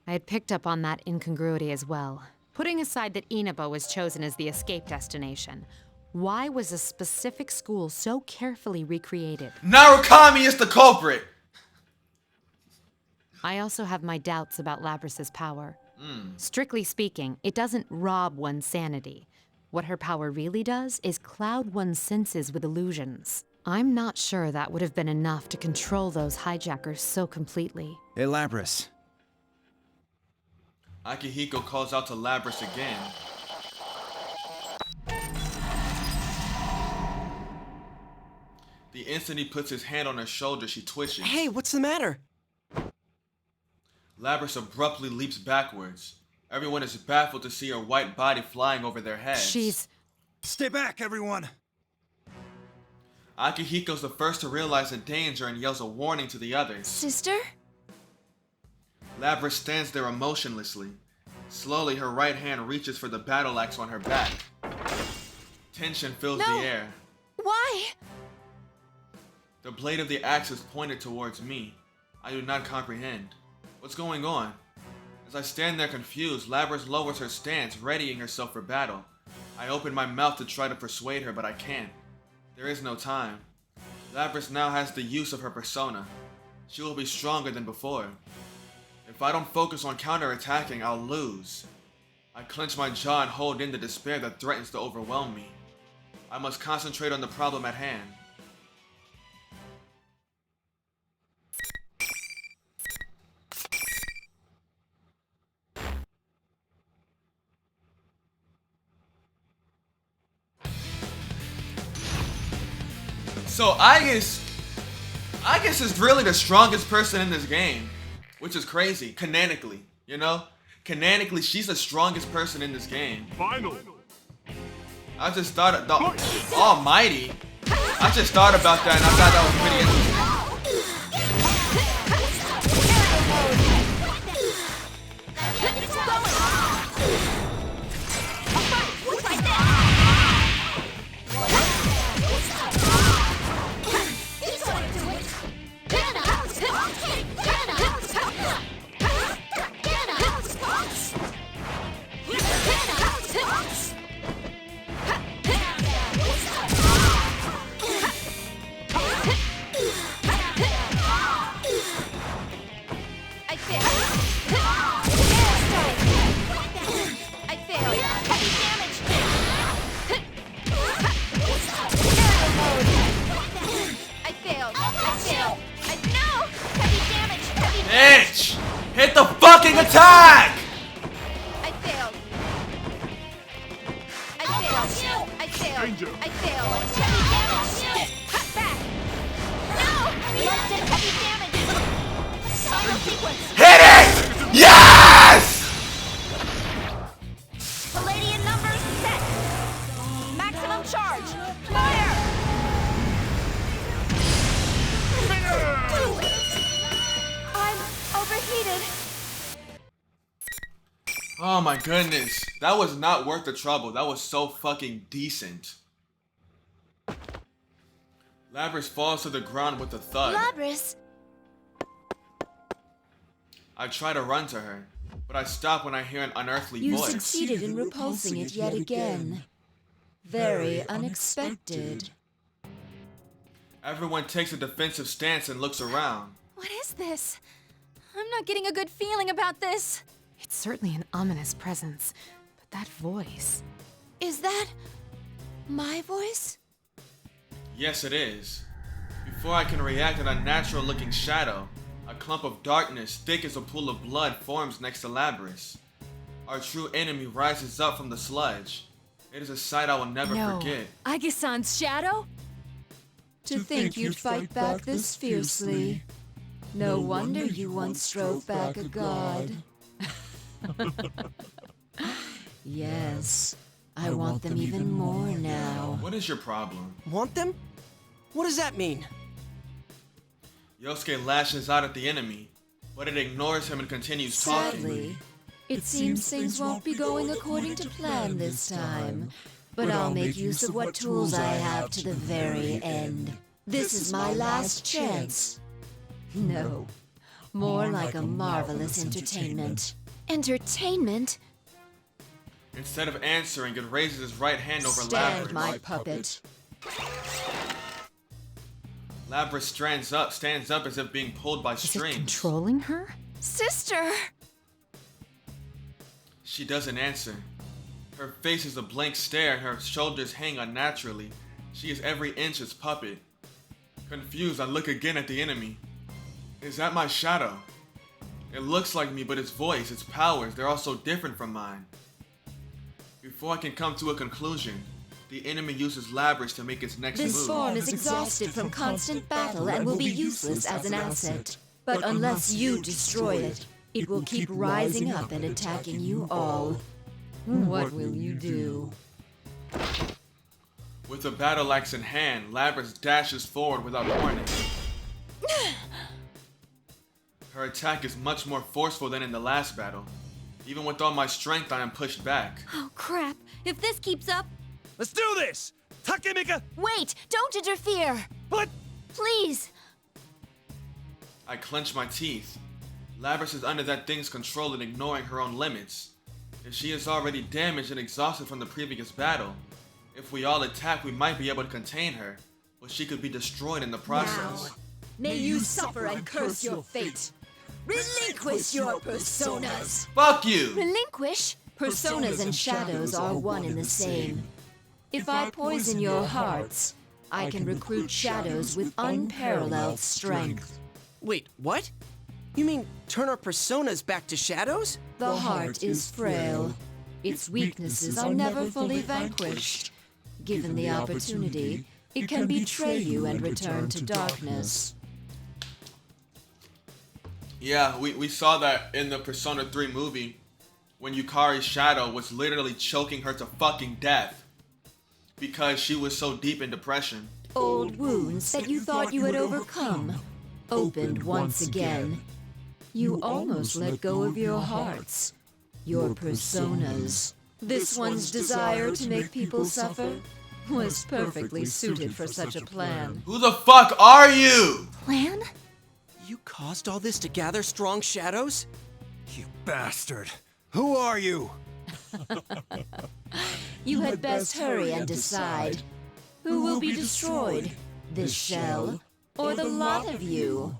[SPEAKER 7] I had picked up on that incongruity as well. Putting aside that Inaba was chosen as the escape destination, why was a specific school so carefully recreated?
[SPEAKER 1] Narukami is the culprit!
[SPEAKER 7] I also have my doubts about Labrys's power. Strictly speaking, it doesn't rob one's sanity. What her power really does is cloud one's senses with illusions. I'm not sure that would have been enough to control those hijackers so completely.
[SPEAKER 9] Hey, Labrys.
[SPEAKER 1] Akihiko calls out to Labrys again. The instant he puts his hand on her shoulder, she twitches.
[SPEAKER 4] Hey, what's the matter?
[SPEAKER 1] Labrys abruptly leaps backwards. Everyone is baffled to see her white body flying over their heads.
[SPEAKER 7] She's...
[SPEAKER 9] Stay back, everyone!
[SPEAKER 1] Akihiko's the first to realize the danger and yells a warning to the others.
[SPEAKER 2] Sister?
[SPEAKER 1] Labrys stands there emotionlessly. Slowly, her right hand reaches for the battle axe on her back. Tension fills the air.
[SPEAKER 2] Why?
[SPEAKER 1] The blade of the axe is pointed towards me. I do not comprehend. What's going on? As I stand there confused, Labrys lowers her stance, readying herself for battle. I open my mouth to try to persuade her, but I can't. There is no time. Labrys now has the use of her persona. She will be stronger than before. If I don't focus on counterattacking, I'll lose. I clench my jaw and hold in the despair that threatens to overwhelm me. I must concentrate on the problem at hand. So Aigis is really the strongest person in this game, which is crazy, canonically, you know? Canonically, she's the strongest person in this game.
[SPEAKER 5] Final.
[SPEAKER 1] I just thought, almighty, I just thought about that and I thought that was pretty interesting. Bitch! Hit the fucking attack!
[SPEAKER 3] I failed. I failed. I failed.
[SPEAKER 5] Danger.
[SPEAKER 3] I failed. Heavy damage. Cut back. No! Reacted heavy damage. Final sequence.
[SPEAKER 1] Hit it! Yes!
[SPEAKER 3] Palladian numbers set. Maximum charge. Fire! I'm overheated.
[SPEAKER 1] Oh my goodness. That was not worth the trouble. That was so fucking decent. Labrys falls to the ground with a thud.
[SPEAKER 2] Labrys!
[SPEAKER 1] I try to run to her, but I stop when I hear an unearthly
[SPEAKER 10] You
[SPEAKER 1] voice.
[SPEAKER 10] succeeded in repulsing it yet again. Very unexpected.
[SPEAKER 1] Everyone takes a defensive stance and looks around.
[SPEAKER 3] What is this? I'm not getting a good feeling about this.
[SPEAKER 7] It's certainly an ominous presence, but that voice.
[SPEAKER 2] Is that my voice?
[SPEAKER 1] Yes, it is. Before I can react, an unnatural-looking shadow, a clump of darkness thick as a pool of blood, forms next to Labrys. Our true enemy rises up from the sludge. It is a sight I will never forget.
[SPEAKER 3] Aigis-san's shadow?
[SPEAKER 10] To think you'd fight back this fiercely. No wonder you once drove back a god. Yes, I want them even more now.
[SPEAKER 1] What is your problem?
[SPEAKER 4] Want them? What does that mean?
[SPEAKER 1] Yosuke lashes out at the enemy, but it ignores him and continues talking.
[SPEAKER 10] Sadly, it seems things won't be going according to plan this time. But I'll make use of what tools I have to the very end. This is my last chance. No, more like a marvelous entertainment.
[SPEAKER 2] Entertainment?
[SPEAKER 1] Instead of answering, it raises his right hand over
[SPEAKER 10] Stand,
[SPEAKER 1] Labrys.
[SPEAKER 10] my puppet.
[SPEAKER 1] Labrys stands up as if being pulled by
[SPEAKER 7] Is it
[SPEAKER 1] strings.
[SPEAKER 7] controlling her?
[SPEAKER 2] Sister!
[SPEAKER 1] She doesn't answer. Her face is a blank stare and her shoulders hang unnaturally. She is every inch its puppet. Confused, I look again at the enemy. Is that my shadow? It looks like me, but its voice, its powers, they're all so different from mine. Before I can come to a conclusion, the enemy uses Labrys to make its next
[SPEAKER 10] This
[SPEAKER 1] move.
[SPEAKER 10] form is exhausted from constant battle and will be useless as an asset. But unless you destroy it, it will keep rising up and attacking you all. What will you do?
[SPEAKER 1] With a battle axe in hand, Labrys dashes forward without warning. Her attack is much more forceful than in the last battle. Even with all my strength, I am pushed back.
[SPEAKER 3] Oh crap. If this keeps up...
[SPEAKER 11] Let's do this! Takemika!
[SPEAKER 2] Wait! Don't interfere!
[SPEAKER 11] But...
[SPEAKER 2] Please!
[SPEAKER 1] I clench my teeth. Labrys is under that thing's control and ignoring her own limits. If she is already damaged and exhausted from the previous battle, if we all attack, we might be able to contain her, but she could be destroyed in the process.
[SPEAKER 10] May you suffer and curse your fate. Relinquish your personas.
[SPEAKER 1] Fuck you!
[SPEAKER 2] Relinquish?
[SPEAKER 10] Personas and shadows are one and the same. If I poison your hearts, I can recruit shadows with unparalleled strength.
[SPEAKER 4] Wait, what? You mean turn our personas back to shadows?
[SPEAKER 10] The heart is frail. Its weaknesses are never fully vanquished. Given the opportunity, it can betray you and return to darkness.
[SPEAKER 1] Yeah, we saw that in the Persona 3 movie, when Yukari's shadow was literally choking her to fucking death because she was so deep in depression.
[SPEAKER 10] Old wounds that you thought you had overcome, opened once again. You almost let go of your hearts, your personas. This one's desire to make people suffer was perfectly suited for such a plan.
[SPEAKER 1] Who the fuck are you?
[SPEAKER 2] Plan?
[SPEAKER 4] You caused all this to gather strong shadows?
[SPEAKER 9] You bastard! Who are you?
[SPEAKER 10] You had best hurry and decide. Who will be destroyed? This shell or the lot of you?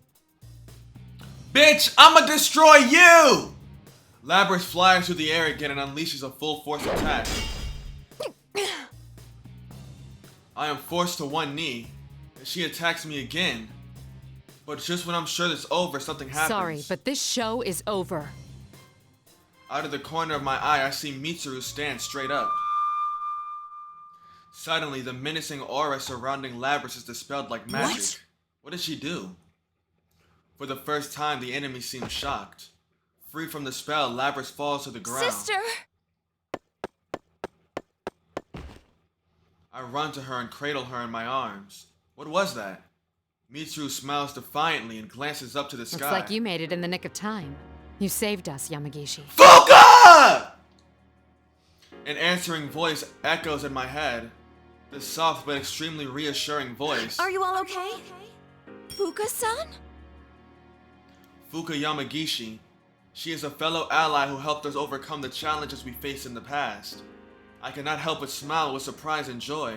[SPEAKER 1] Bitch, I'ma destroy you! Labrys flies through the air again and unleashes a full force attack. I am forced to one knee, and she attacks me again. But just when I'm sure it's over, something happens.
[SPEAKER 7] Sorry, but this show is over.
[SPEAKER 1] Out of the corner of my eye, I see Mitsuru stand straight up. Suddenly, the menacing aura surrounding Labrys is dispelled like magic. What did she do? For the first time, the enemy seems shocked. Free from the spell, Labrys falls to the ground.
[SPEAKER 2] Sister!
[SPEAKER 1] I run to her and cradle her in my arms. What was that? Mitsuru smiles defiantly and glances up to the sky.
[SPEAKER 7] Looks like you made it in the nick of time. You saved us, Yamagishi.
[SPEAKER 1] Fuka! An answering voice echoes in my head. The soft but extremely reassuring voice.
[SPEAKER 6] Are you all okay?
[SPEAKER 2] Fuka-san?
[SPEAKER 1] Fuka Yamagishi. She is a fellow ally who helped us overcome the challenges we faced in the past. I cannot help but smile with surprise and joy.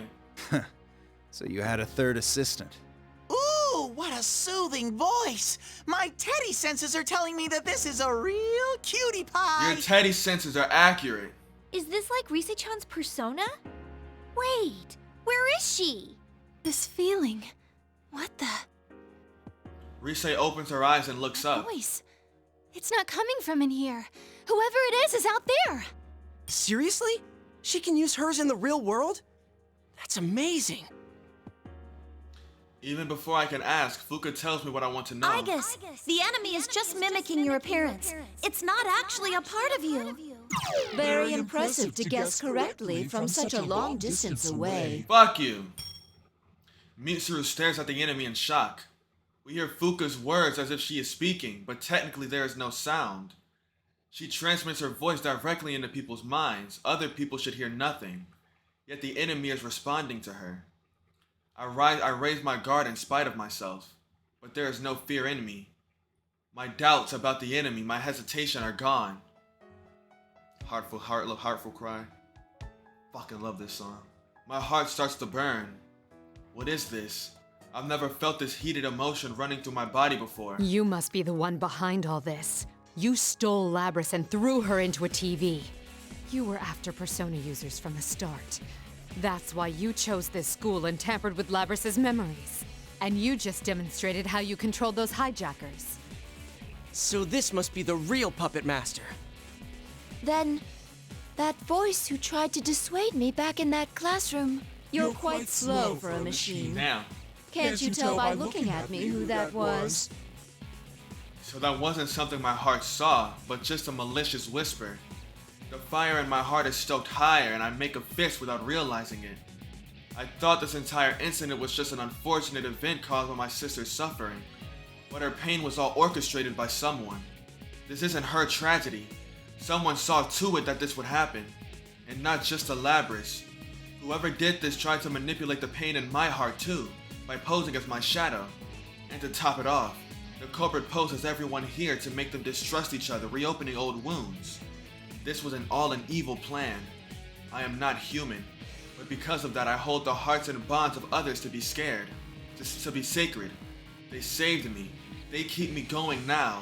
[SPEAKER 9] So you had a third assistant.
[SPEAKER 12] Ooh, what a soothing voice! My teddy senses are telling me that this is a real cutie pie!
[SPEAKER 1] Your teddy senses are accurate.
[SPEAKER 3] Is this like Rise-chan's persona? Wait, where is she?
[SPEAKER 2] This feeling. What the?
[SPEAKER 1] Rise opens her eyes and looks up.
[SPEAKER 2] Voice. It's not coming from in here. Whoever it is out there.
[SPEAKER 4] Seriously? She can use hers in the real world? That's amazing.
[SPEAKER 1] Even before I can ask, Fuka tells me what I want to know.
[SPEAKER 6] Aigis, the enemy is just mimicking your appearance. It's not actually a part of you.
[SPEAKER 10] Very impressive to guess correctly from such a long distance away.
[SPEAKER 1] Fuck you! Mitsuru stares at the enemy in shock. We hear Fuka's words as if she is speaking, but technically there is no sound. She transmits her voice directly into people's minds. Other people should hear nothing. Yet the enemy is responding to her. I raise my guard in spite of myself, but there is no fear in me. My doubts about the enemy, my hesitation are gone. Heartful cry. Fucking love this song. My heart starts to burn. What is this? I've never felt this heated emotion running through my body before.
[SPEAKER 7] You must be the one behind all this. You stole Labris and threw her into a TV. You were after Persona users from the start. That's why you chose this school and tampered with Labris's memories. And you just demonstrated how you controlled those hijackers.
[SPEAKER 4] So this must be the real Puppet Master.
[SPEAKER 2] Then, that voice who tried to dissuade me back in that classroom.
[SPEAKER 10] You're quite slow for a machine.
[SPEAKER 1] Damn.
[SPEAKER 10] Can't you tell by looking at me who that was?
[SPEAKER 1] So that wasn't something my heart saw, but just a malicious whisper. The fire in my heart is stoked higher and I make a fist without realizing it. I thought this entire incident was just an unfortunate event caused by my sister's suffering, but her pain was all orchestrated by someone. This isn't her tragedy. Someone saw to it that this would happen, and not just a Labris. Whoever did this tried to manipulate the pain in my heart too, by posing as my shadow. And to top it off, the culprit poses everyone here to make them distrust each other, reopening old wounds. This was all an evil plan. I am not human, but because of that I hold the hearts and bonds of others to be scared, to be sacred. They saved me. They keep me going now.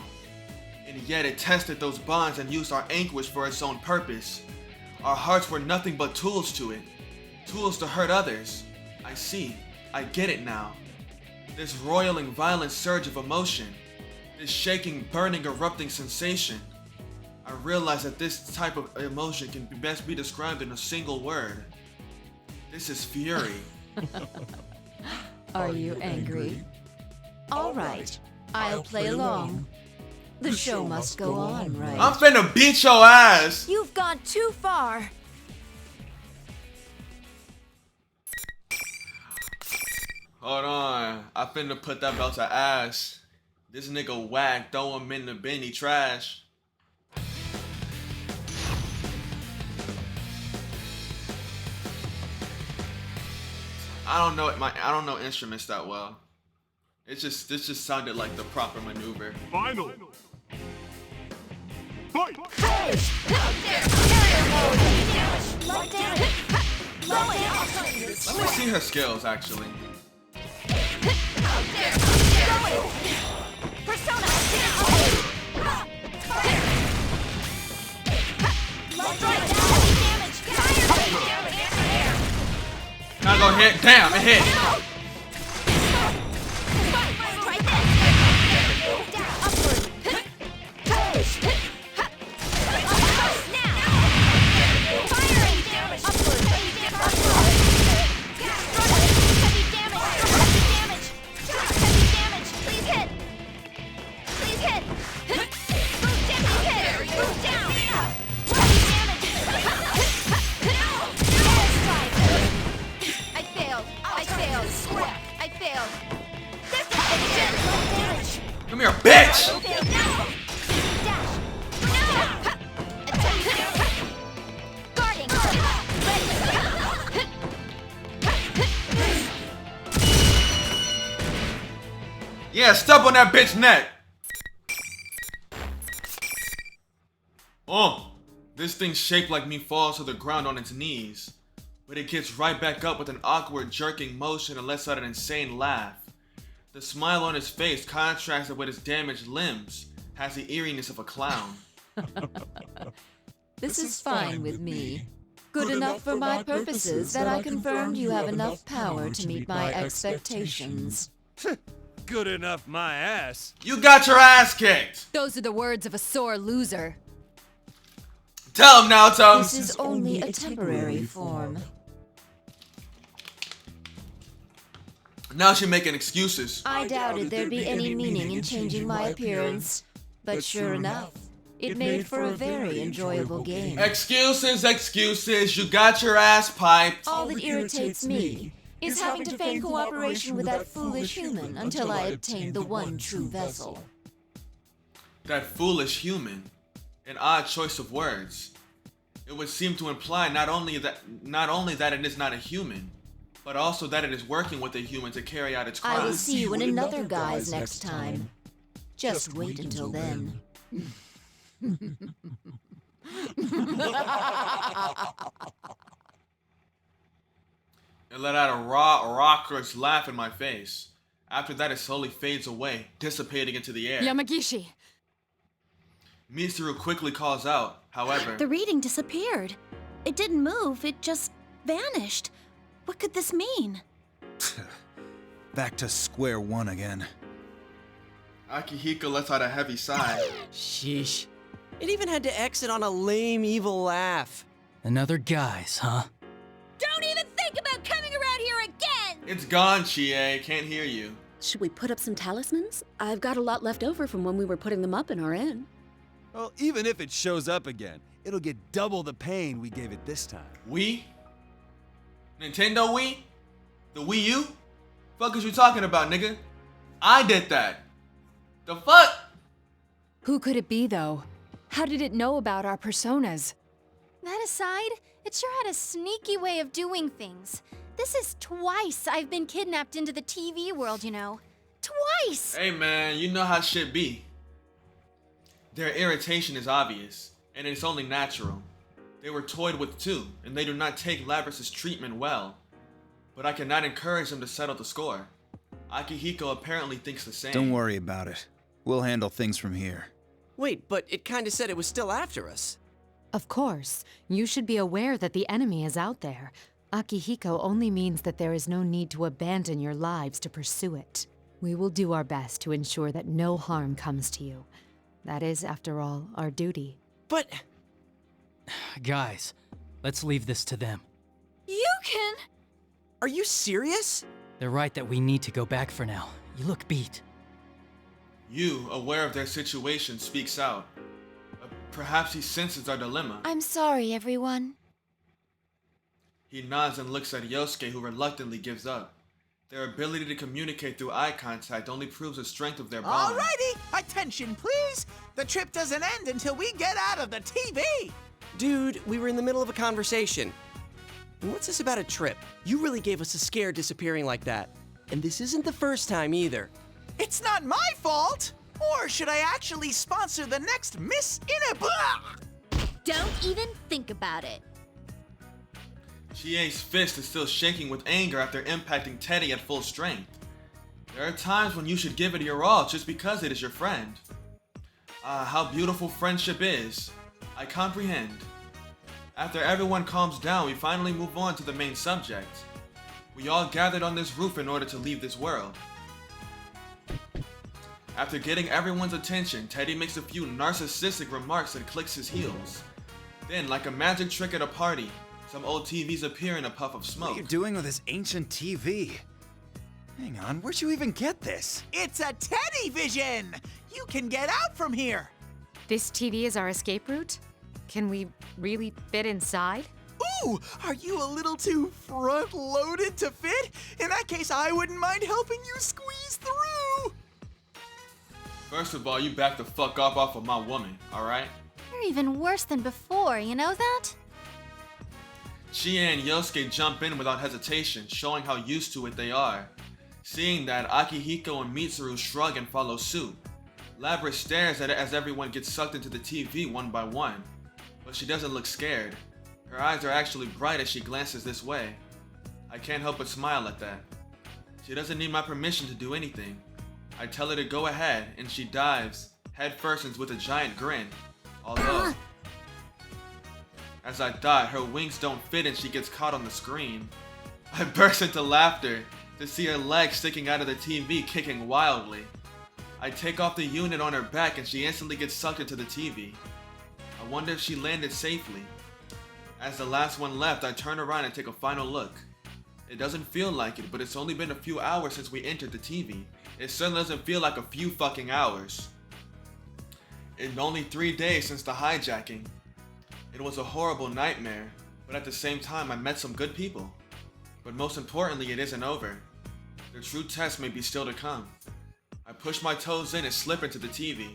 [SPEAKER 1] And yet it tested those bonds and used our anguish for its own purpose. Our hearts were nothing but tools to it. Tools to hurt others. I see. I get it now. This roiling, violent surge of emotion. This shaking, burning, erupting sensation. I realize that this type of emotion can best be described in a single word. This is fury.
[SPEAKER 10] Are you angry? All right, I'll play along. The show must go on, right?
[SPEAKER 1] I'm finna beat your ass!
[SPEAKER 3] You've gone too far.
[SPEAKER 1] Hold on, I finna put that belt to ass. This nigga whack, throw him in the bin, he trash. I don't know instruments that well. This just sounded like the proper maneuver.
[SPEAKER 5] Final. Fight! Let
[SPEAKER 1] me see her skills actually.
[SPEAKER 3] Persona!
[SPEAKER 1] Not gonna hit. Damn, it hit.
[SPEAKER 3] I failed.
[SPEAKER 1] Yeah, step on that bitch neck! Oh, this thing shaped like me falls to the ground on its knees. But it gets right back up with an awkward jerking motion and lets out an insane laugh. The smile on his face, contrasted with his damaged limbs, has the eeriness of a clown.
[SPEAKER 10] This is fine with me. Good enough for my purposes that I confirmed you have enough power to meet my expectations.
[SPEAKER 11] Good enough, my ass.
[SPEAKER 1] You got your ass kicked!
[SPEAKER 10] Those are the words of a sore loser.
[SPEAKER 1] Tell him, Naoto!
[SPEAKER 10] This is only a temporary form.
[SPEAKER 1] Now she's making excuses.
[SPEAKER 10] I doubted there'd be any meaning in changing my appearance, but sure enough, it made for a very enjoyable game.
[SPEAKER 1] Excuses, excuses, you got your ass piped.
[SPEAKER 10] All that irritates me is having to feign cooperation with that foolish human until I obtain the one true vessel.
[SPEAKER 1] That foolish human. An odd choice of words. It would seem to imply not only that it is not a human, but also that it is working with a human to carry out its crimes.
[SPEAKER 10] I will see you in another guise next time. Just wait until then.
[SPEAKER 1] It let out a raucous laugh in my face. After that, it slowly fades away, dissipating into the air.
[SPEAKER 7] Yamagishi!
[SPEAKER 1] Mitsuru quickly calls out, however...
[SPEAKER 6] The reading disappeared. It didn't move, it just vanished. What could this mean?
[SPEAKER 9] Back to square one again.
[SPEAKER 1] Akihiko lets out a heavy sigh.
[SPEAKER 4] Sheesh. It even had to exit on a lame, evil laugh.
[SPEAKER 13] Another guise, huh?
[SPEAKER 3] Don't even think about coming around here again!
[SPEAKER 1] It's gone, Chie. Can't hear you.
[SPEAKER 14] Should we put up some talismans? I've got a lot left over from when we were putting them up in our inn.
[SPEAKER 11] Well, even if it shows up again, it'll get double the pain we gave it this time.
[SPEAKER 1] Wii? Nintendo Wii? The Wii U? Fuck is you talking about, nigga? I did that. The fuck?
[SPEAKER 7] Who could it be, though? How did it know about our personas?
[SPEAKER 3] That aside, it sure had a sneaky way of doing things. This is twice I've been kidnapped into the TV world, you know. Twice!
[SPEAKER 1] Hey man, you know how shit be. Their irritation is obvious, and it's only natural. They were toyed with too, and they do not take Labrys's treatment well. But I cannot encourage them to settle the score. Akihiko apparently thinks the same.
[SPEAKER 9] Don't worry about it. We'll handle things from here.
[SPEAKER 4] Wait, but it kinda said it was still after us.
[SPEAKER 7] Of course. You should be aware that the enemy is out there. Akihiko only means that there is no need to abandon your lives to pursue it. We will do our best to ensure that no harm comes to you. That is, after all, our duty.
[SPEAKER 4] But...
[SPEAKER 13] Guys, let's leave this to them.
[SPEAKER 3] You can...
[SPEAKER 4] Are you serious?
[SPEAKER 13] They're right that we need to go back for now. You look beat.
[SPEAKER 1] You, aware of their situation, speaks out. Perhaps he senses our dilemma.
[SPEAKER 2] I'm sorry, everyone.
[SPEAKER 1] He nods and looks at Yosuke, who reluctantly gives up. Their ability to communicate through eye contact only proves the strength of their bond.
[SPEAKER 12] Alrighty, attention please! The trip doesn't end until we get out of the TV!
[SPEAKER 4] Dude, we were in the middle of a conversation. And what's this about a trip? You really gave us a scare disappearing like that. And this isn't the first time either.
[SPEAKER 12] It's not my fault! Or should I actually sponsor the next Miss
[SPEAKER 3] Don't even think about it.
[SPEAKER 1] Chie's fist is still shaking with anger after impacting Teddy at full strength. There are times when you should give it your all just because it is your friend. Ah, how beautiful friendship is. I comprehend. After everyone calms down, we finally move on to the main subject. We all gathered on this roof in order to leave this world. After getting everyone's attention, Teddy makes a few narcissistic remarks and clicks his heels. Then, like a magic trick at a party, some old TVs appear in a puff of smoke.
[SPEAKER 9] What are you doing with this ancient TV? Hang on, where'd you even get this?
[SPEAKER 12] It's a Teddy Vision! You can get out from here!
[SPEAKER 7] This TV is our escape route? Can we really fit inside?
[SPEAKER 12] Ooh, are you a little too front-loaded to fit? In that case, I wouldn't mind helping you squeeze through!
[SPEAKER 1] First of all, you back the fuck up off of my woman, alright?
[SPEAKER 3] You're even worse than before, you know that?
[SPEAKER 1] Chie and Yosuke jump in without hesitation, showing how used to it they are. Seeing that, Akihiko and Mitsuru shrug and follow suit. Labris stares at it as everyone gets sucked into the TV one by one, but she doesn't look scared. Her eyes are actually bright as she glances this way. I can't help but smile at that. She doesn't need my permission to do anything. I tell her to go ahead, and she dives, head first with a giant grin. Although, as I thought, her wings don't fit and she gets caught on the screen. I burst into laughter to see her legs sticking out of the TV kicking wildly. I take off the unit on her back and she instantly gets sucked into the TV. I wonder if she landed safely. As the last one left, I turn around and take a final look. It doesn't feel like it, but it's only been a few hours since we entered the TV. It certainly doesn't feel like a few fucking hours. It's only 3 days since the hijacking. It was a horrible nightmare, but at the same time I met some good people. But most importantly, it isn't over. The true test may be still to come. I push my toes in and slip into the TV.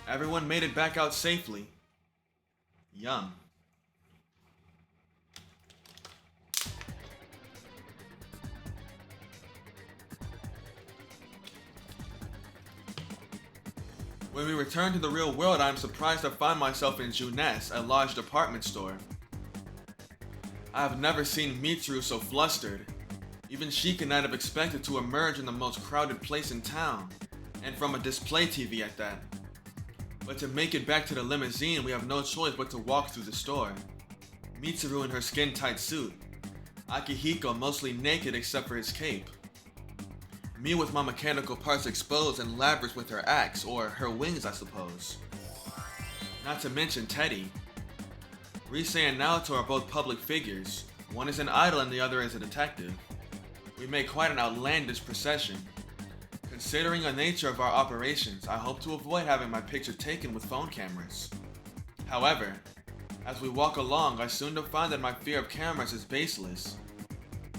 [SPEAKER 1] Everyone made it back out safely. Yum. When we return to the real world, I am surprised to find myself in Jeunesse, a large department store. I have never seen Mitsuru so flustered. Even she could not have expected to emerge in the most crowded place in town, and from a display TV at that. But to make it back to the limousine, we have no choice but to walk through the store. Mitsuru in her skin-tight suit. Akihiko mostly naked except for his cape. Me with my mechanical parts exposed and Labris with her axe, or her wings I suppose. Not to mention Teddy. Rise and Naoto are both public figures. One is an idol and the other is a detective. We make quite an outlandish procession. Considering the nature of our operations, I hope to avoid having my picture taken with phone cameras. However, as we walk along, I soon find that my fear of cameras is baseless.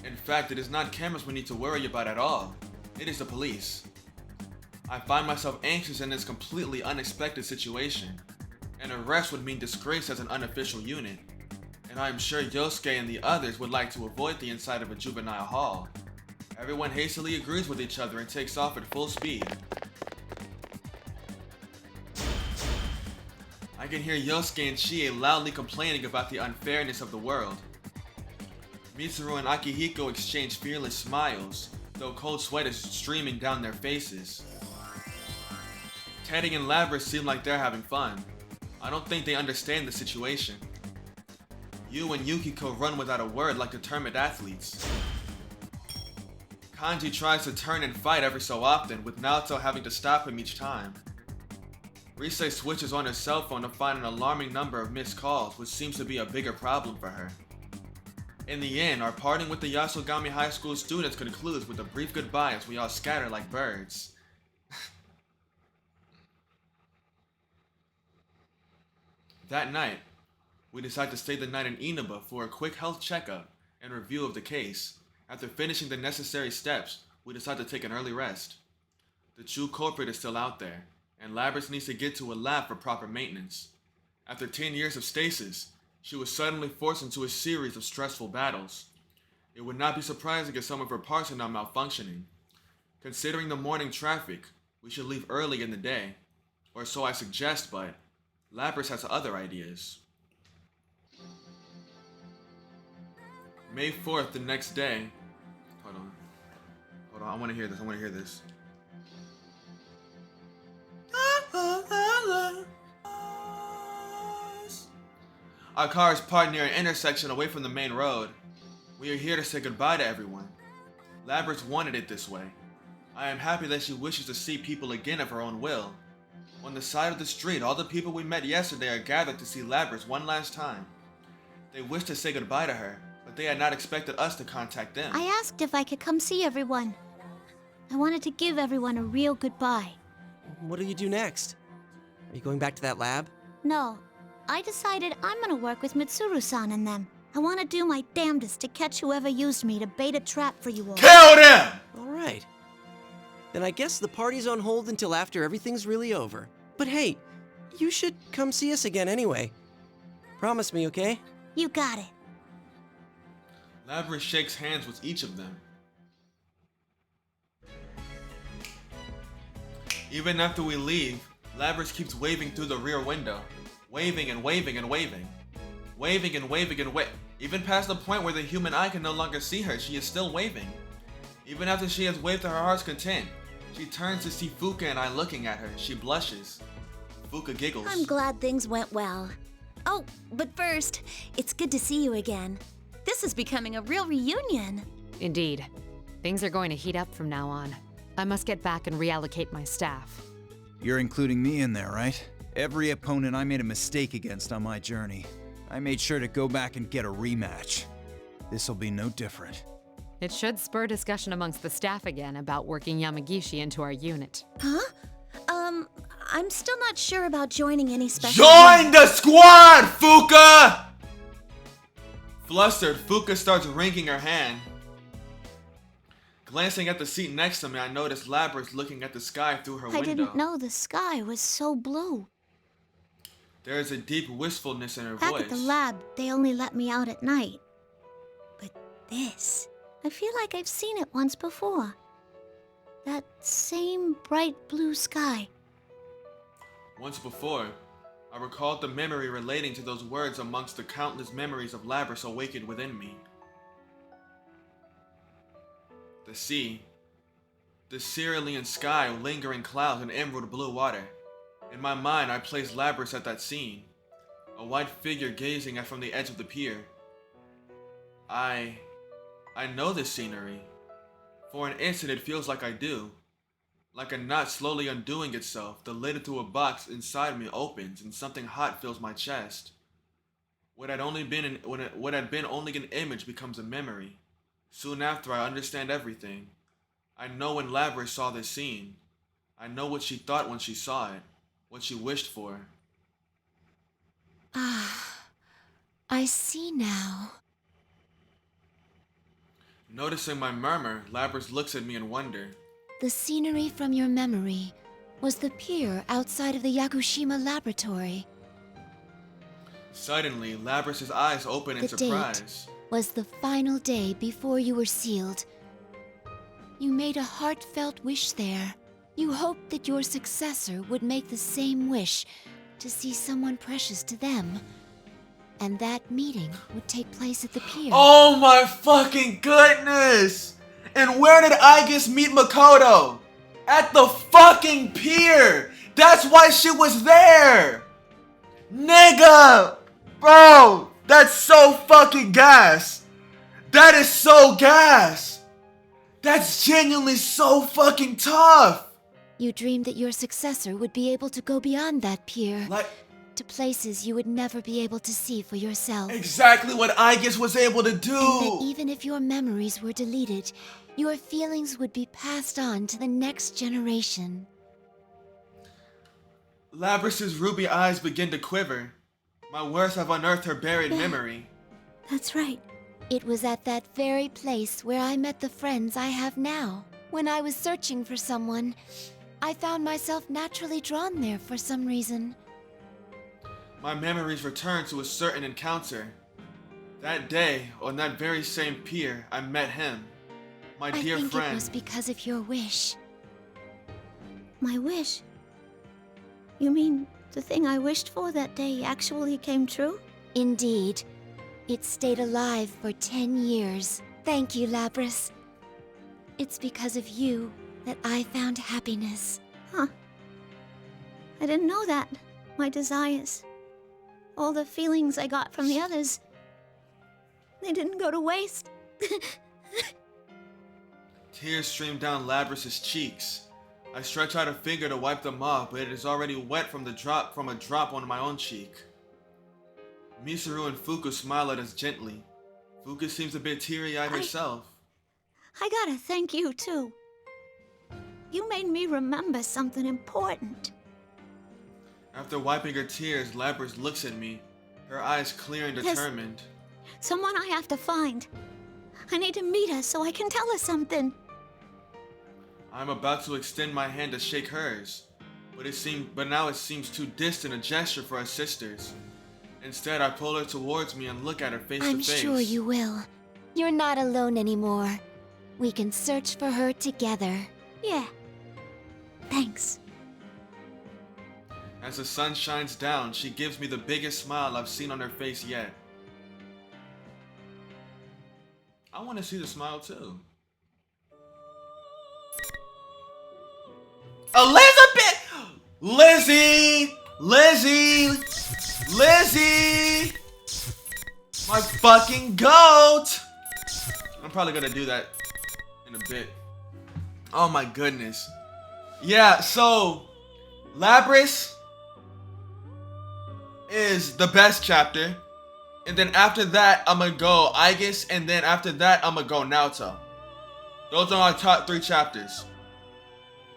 [SPEAKER 1] In fact, it is not cameras we need to worry about at all. It is the police. I find myself anxious in this completely unexpected situation. An arrest would mean disgrace as an unofficial unit, and I am sure Yosuke and the others would like to avoid the inside of a juvenile hall. Everyone hastily agrees with each other and takes off at full speed. I can hear Yosuke and Chie loudly complaining about the unfairness of the world. Mitsuru and Akihiko exchange fearless smiles, though cold sweat is streaming down their faces. Teddy and Labris seem like they're having fun. I don't think they understand the situation. Yu and Yukiko run without a word like determined athletes. Kanji tries to turn and fight every so often, with Naoto having to stop him each time. Rise switches on her cell phone to find an alarming number of missed calls, which seems to be a bigger problem for her. In the end, our parting with the Yasogami High School students concludes with a brief goodbye as we all scatter like birds. That night, we decide to stay the night in Inaba for a quick health checkup and review of the case. After finishing the necessary steps, we decide to take an early rest. The true culprit is still out there, and Labris needs to get to a lab for proper maintenance. After 10 years of stasis, she was suddenly forced into a series of stressful battles. It would not be surprising if some of her parts are now malfunctioning. Considering the morning traffic, we should leave early in the day. Or so I suggest, but Labris has other ideas. May 4th, the next day. Hold on, I want to hear this. Our car is parked near an intersection away from the main road. We are here to say goodbye to everyone. Labris wanted it this way. I am happy that she wishes to see people again of her own will. On the side of the street, all the people we met yesterday are gathered to see Labris one last time. They wish to say goodbye to her, but they had not expected us to contact them.
[SPEAKER 8] I asked if I could come see everyone. I wanted to give everyone a real goodbye.
[SPEAKER 4] What do you do next? Are you going back to that lab?
[SPEAKER 8] No, I decided I'm gonna work with Mitsuru-san and them. I want to do my damnedest to catch whoever used me to bait a trap for you all.
[SPEAKER 1] Kill them!
[SPEAKER 4] Alright. Then I guess the party's on hold until after everything's really over. But hey, you should come see us again anyway. Promise me, okay?
[SPEAKER 8] You got it.
[SPEAKER 1] Labrys shakes hands with each of them. Even after we leave, Labrys keeps waving through the rear window. Waving and waving and waving. Waving and waving and even past the point where the human eye can no longer see her, she is still waving. Even after she has waved to her heart's content, she turns to see Fuka and I looking at her. She blushes. Fuka giggles.
[SPEAKER 8] I'm glad things went well. Oh, but first, it's good to see you again. This is becoming a real reunion.
[SPEAKER 7] Indeed. Things are going to heat up from now on. I must get back and reallocate my staff.
[SPEAKER 9] You're including me in there, right? Every opponent I made a mistake against on my journey, I made sure to go back and get a rematch. This'll be no different.
[SPEAKER 7] It should spur discussion amongst the staff again about working Yamagishi into our unit.
[SPEAKER 8] Huh? I'm still not sure about joining any special...
[SPEAKER 1] Join the squad, Fuka! Flustered, Fuka starts wringing her hand. Glancing at the seat next to me, I noticed Labrys looking at the sky through her window.
[SPEAKER 8] I didn't know the sky was so blue.
[SPEAKER 1] There is a deep wistfulness in her
[SPEAKER 8] Back
[SPEAKER 1] voice.
[SPEAKER 8] at the lab, they only let me out at night. But this, I feel like I've seen it once before. That same bright blue sky.
[SPEAKER 1] Once before, I recalled the memory relating to those words amongst the countless memories of Labrys awakened within me. The sea. The cerulean sky, lingering clouds, and emerald blue water. In my mind, I placed Labrys at that scene. A white figure gazing at from the edge of the pier. I know this scenery. For an instant, it feels like I do. Like a knot slowly undoing itself, the lid to a box inside me opens and something hot fills my chest. What had been only an image becomes a memory. Soon after, I understand everything. I know when Labrys saw this scene. I know what she thought when she saw it, what she wished for.
[SPEAKER 2] Ah, I see now.
[SPEAKER 1] Noticing my murmur, Labrys looks at me in wonder.
[SPEAKER 2] The scenery from your memory was the pier outside of the Yakushima laboratory.
[SPEAKER 1] Suddenly, Labrys' eyes open in surprise.
[SPEAKER 2] Date was the final day before you were sealed. You made a heartfelt wish there. You hoped that your successor would make the same wish to see someone precious to them. And that meeting would take place at the pier.
[SPEAKER 1] Oh my fucking goodness! And where did Aigis meet Makoto? At the fucking pier! That's why she was there! Nigga! Bro! That's so fucking gas! That is so gas! That's genuinely so fucking tough!
[SPEAKER 2] You dreamed that your successor would be able to go beyond that pier. To places you would never be able to see for yourself.
[SPEAKER 1] Exactly what Aigis was able to do!
[SPEAKER 2] And that even if your memories were deleted, your feelings would be passed on to the next generation.
[SPEAKER 1] Labrys' ruby eyes begin to quiver. My words have unearthed her buried memory.
[SPEAKER 8] That's right.
[SPEAKER 2] It was at that very place where I met the friends I have now. When I was searching for someone, I found myself naturally drawn there for some reason.
[SPEAKER 1] My memories return to a certain encounter. That day, on that very same pier, I met him. My dear friend.
[SPEAKER 2] I think it was because of your wish.
[SPEAKER 8] My wish? You mean the thing I wished for that day actually came true?
[SPEAKER 2] Indeed. It stayed alive for 10 years. Thank you, Labrys. It's because of you that I found happiness.
[SPEAKER 8] Huh. I didn't know that. My desires, all the feelings I got from the others, they didn't go to waste.
[SPEAKER 1] Tears stream down Labrys' cheeks. I stretch out a finger to wipe them off, but it is already wet from a drop on my own cheek. Misuru and Fuku smile at us gently. Fuku seems a bit teary-eyed herself.
[SPEAKER 8] I gotta thank you, too. You made me remember something important.
[SPEAKER 1] After wiping her tears, Labrys looks at me, her eyes clear and determined.
[SPEAKER 8] Someone I have to find. I need to meet her so I can tell her something.
[SPEAKER 1] I'm about to extend my hand to shake hers, but now it seems too distant a gesture for us sisters. Instead, I pull her towards me and look at her face to face.
[SPEAKER 2] I'm sure you will. You're not alone anymore. We can search for her together.
[SPEAKER 8] Yeah. Thanks.
[SPEAKER 1] As the sun shines down, she gives me the biggest smile I've seen on her face yet. I want to see the smile too. Elizabeth! Lizzie! Lizzie! Lizzie! My fucking goat! I'm probably gonna do that in a bit. Oh my goodness. Yeah, so Lapras is the best chapter. And then after that, I'm gonna go Aigis, and then after that, I'm gonna go Naoto. Those are my top 3 chapters.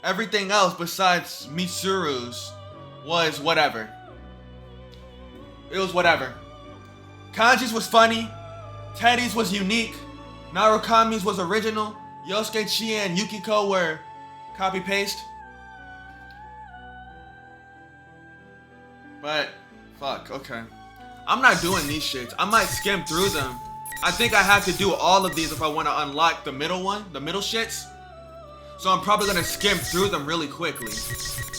[SPEAKER 1] Everything else besides Mitsuru's was whatever. It was whatever. Kanji's was funny. Teddy's was unique. Narukami's was original. Yosuke, Chie, and Yukiko were copy-paste. But, fuck, okay. I'm not doing these shits. I might skim through them. I think I have to do all of these if I want to unlock the middle one, the middle shits. So I'm probably going to skim through them really quickly.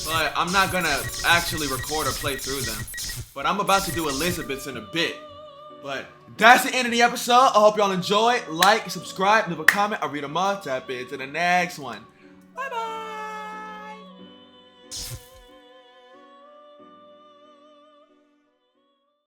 [SPEAKER 1] But I'm not going to actually record or play through them. But I'm about to do Elizabeth's in a bit. But that's the end of the episode. I hope y'all enjoyed. Like, subscribe, leave a comment. I'll read them all. Tap into the next one. Bye-bye.